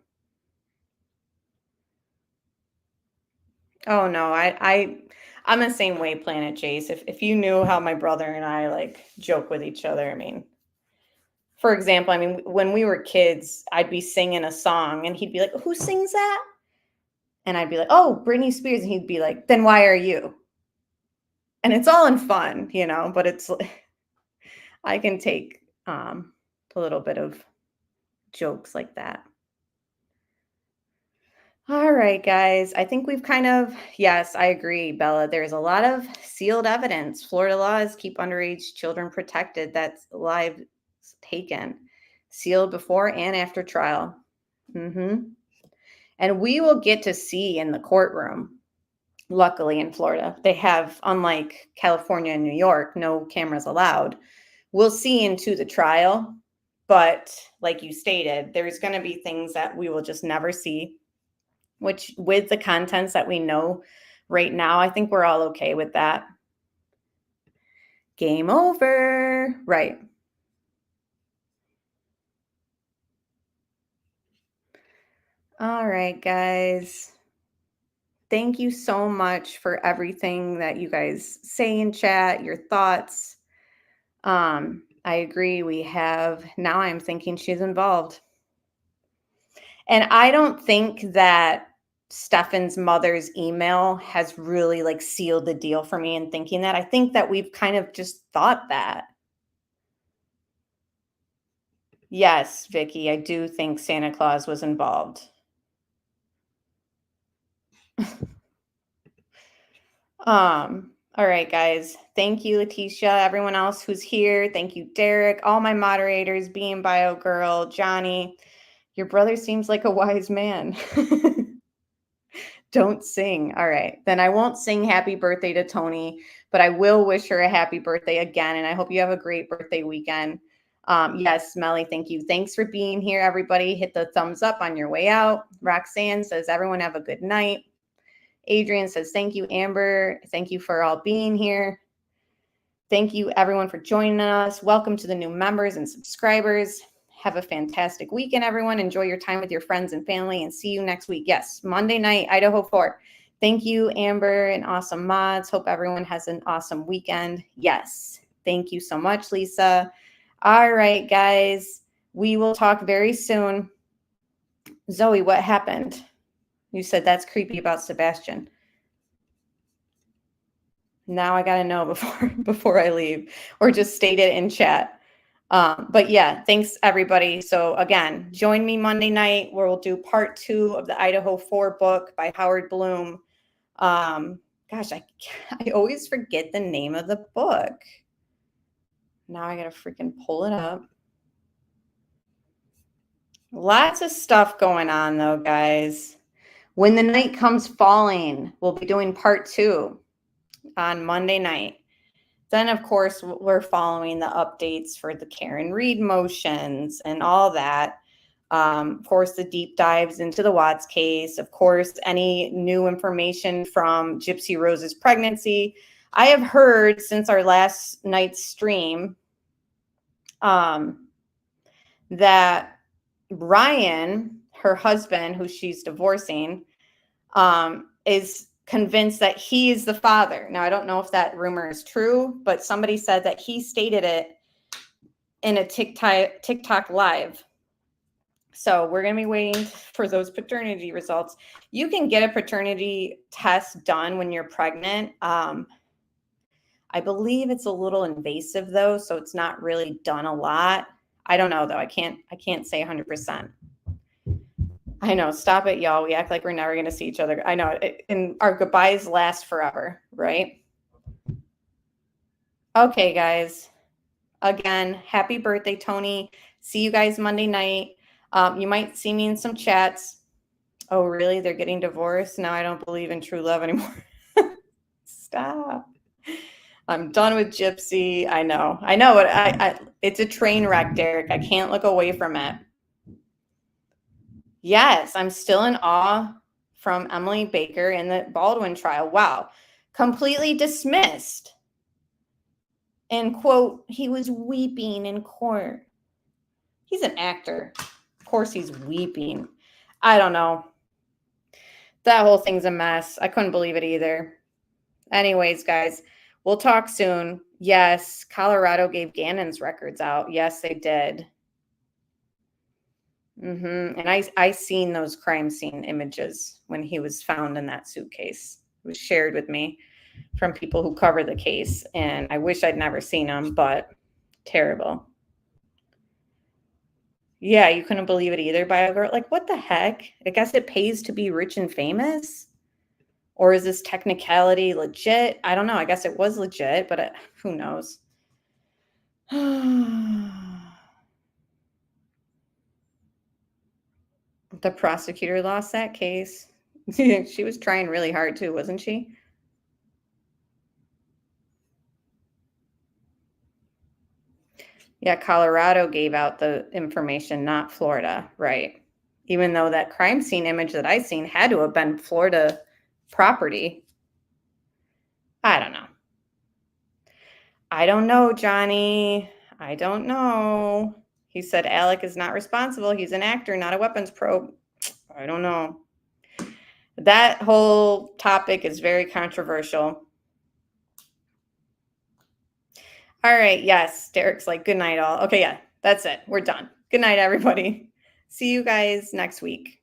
S1: Oh no, I'm the same way, Planet Chase. If you knew how my brother and I like joke with each other, I mean, for example, when we were kids, I'd be singing a song and he'd be like, "Who sings that?" And I'd be like, "Oh, Britney Spears." And he'd be like, "Then why are you?" And it's all in fun, but it's I can take a little bit of jokes like that. All right, guys. I think we've yes, I agree, Bella. There's a lot of sealed evidence. Florida laws keep underage children protected. That's lives taken, sealed before and after trial. And we will get to see in the courtroom, luckily in Florida, they have, unlike California and New York, no cameras allowed. We'll see into the trial, but like you stated, there's going to be things that we will just never see. Which, with the contents that we know right now, I think we're all okay with that. Game over. Right. All right, guys. Thank you so much for everything that you guys say in chat, your thoughts. I agree. Now I'm thinking she's involved. And I don't think that Stephan's mother's email has really sealed the deal for me in thinking that. I think that we've kind of just thought that. Yes, Vicky, I do think Santa Claus was involved. All right, guys. Thank you, Letitia, everyone else who's here. Thank you, Derek, all my moderators, Being Bio Girl, Johnny. Your brother seems like a wise man. Don't sing. All right. Then I won't sing happy birthday to Tony, but I will wish her a happy birthday again. And I hope you have a great birthday weekend. Yes, Melly, thank you. Thanks for being here, everybody. Hit the thumbs up on your way out. Roxanne says, everyone have a good night. Adrian says, thank you, Amber. Thank you for all being here. Thank you, everyone, for joining us. Welcome to the new members and subscribers. Have a fantastic weekend, everyone. Enjoy your time with your friends and family, and see you next week. Yes, Monday night, Idaho 4. Thank you, Amber, and awesome mods. Hope everyone has an awesome weekend. Yes, thank you so much, Lisa. All right, guys, we will talk very soon. Zoe, what happened? You said that's creepy about Sebastian. Now I got to know before I leave, or just state it in chat. But yeah, thanks everybody. So again, join me Monday night where we'll do part 2 of the Idaho 4 book by Howard Bloom. Gosh, I always forget the name of the book. Now I got to freaking pull it up. Lots of stuff going on though, guys. When the Night Comes Falling, we'll be doing part 2 on Monday night. Then, of course, we're following the updates for the Karen Reed motions and all that. Of course, the deep dives into the Watts case. Of course, any new information from Gypsy Rose's pregnancy. I have heard since our last night's stream that Ryan, her husband, who she's divorcing, is convinced that he is the father. Now, I don't know if that rumor is true, but somebody said that he stated it in a TikTok live. So we're going to be waiting for those paternity results. You can get a paternity test done when you're pregnant. I believe it's a little invasive though, so it's not really done a lot. I don't know though. I can't say 100%. I know. Stop it, y'all. We act like we're never going to see each other. I know. And our goodbyes last forever, right? Okay, guys. Again, happy birthday, Tony. See you guys Monday night. You might see me in some chats. Oh, really? They're getting divorced? Now I don't believe in true love anymore. Stop. I'm done with Gypsy. I know. It's a train wreck, Derek. I can't look away from it. Yes, I'm still in awe from Emily Baker in the Baldwin trial. Wow. Completely dismissed. And quote, he was weeping in court. He's an actor. Of course he's weeping. I don't know. That whole thing's a mess. I couldn't believe it either. Anyways, guys, we'll talk soon. Yes, Colorado gave Gannon's records out. Yes, they did. And I seen those crime scene images when he was found in that suitcase. It was shared with me from people who cover the case. And I wish I'd never seen them, but terrible. Yeah, you couldn't believe it either, BioGirl. Like, what the heck? I guess it pays to be rich and famous? Or is this technicality legit? I don't know. I guess it was legit, but who knows? The prosecutor lost that case. She was trying really hard too, wasn't she? Yeah, Colorado gave out the information, not Florida, right? Even though that crime scene image that I seen had to have been Florida property. I don't know. I don't know, Johnny. I don't know. He said Alec is not responsible. He's an actor, not a weapons probe. I don't know. That whole topic is very controversial. All right. Yes. Derek's like, good night, all. Okay. Yeah, that's it. We're done. Good night, everybody. See you guys next week.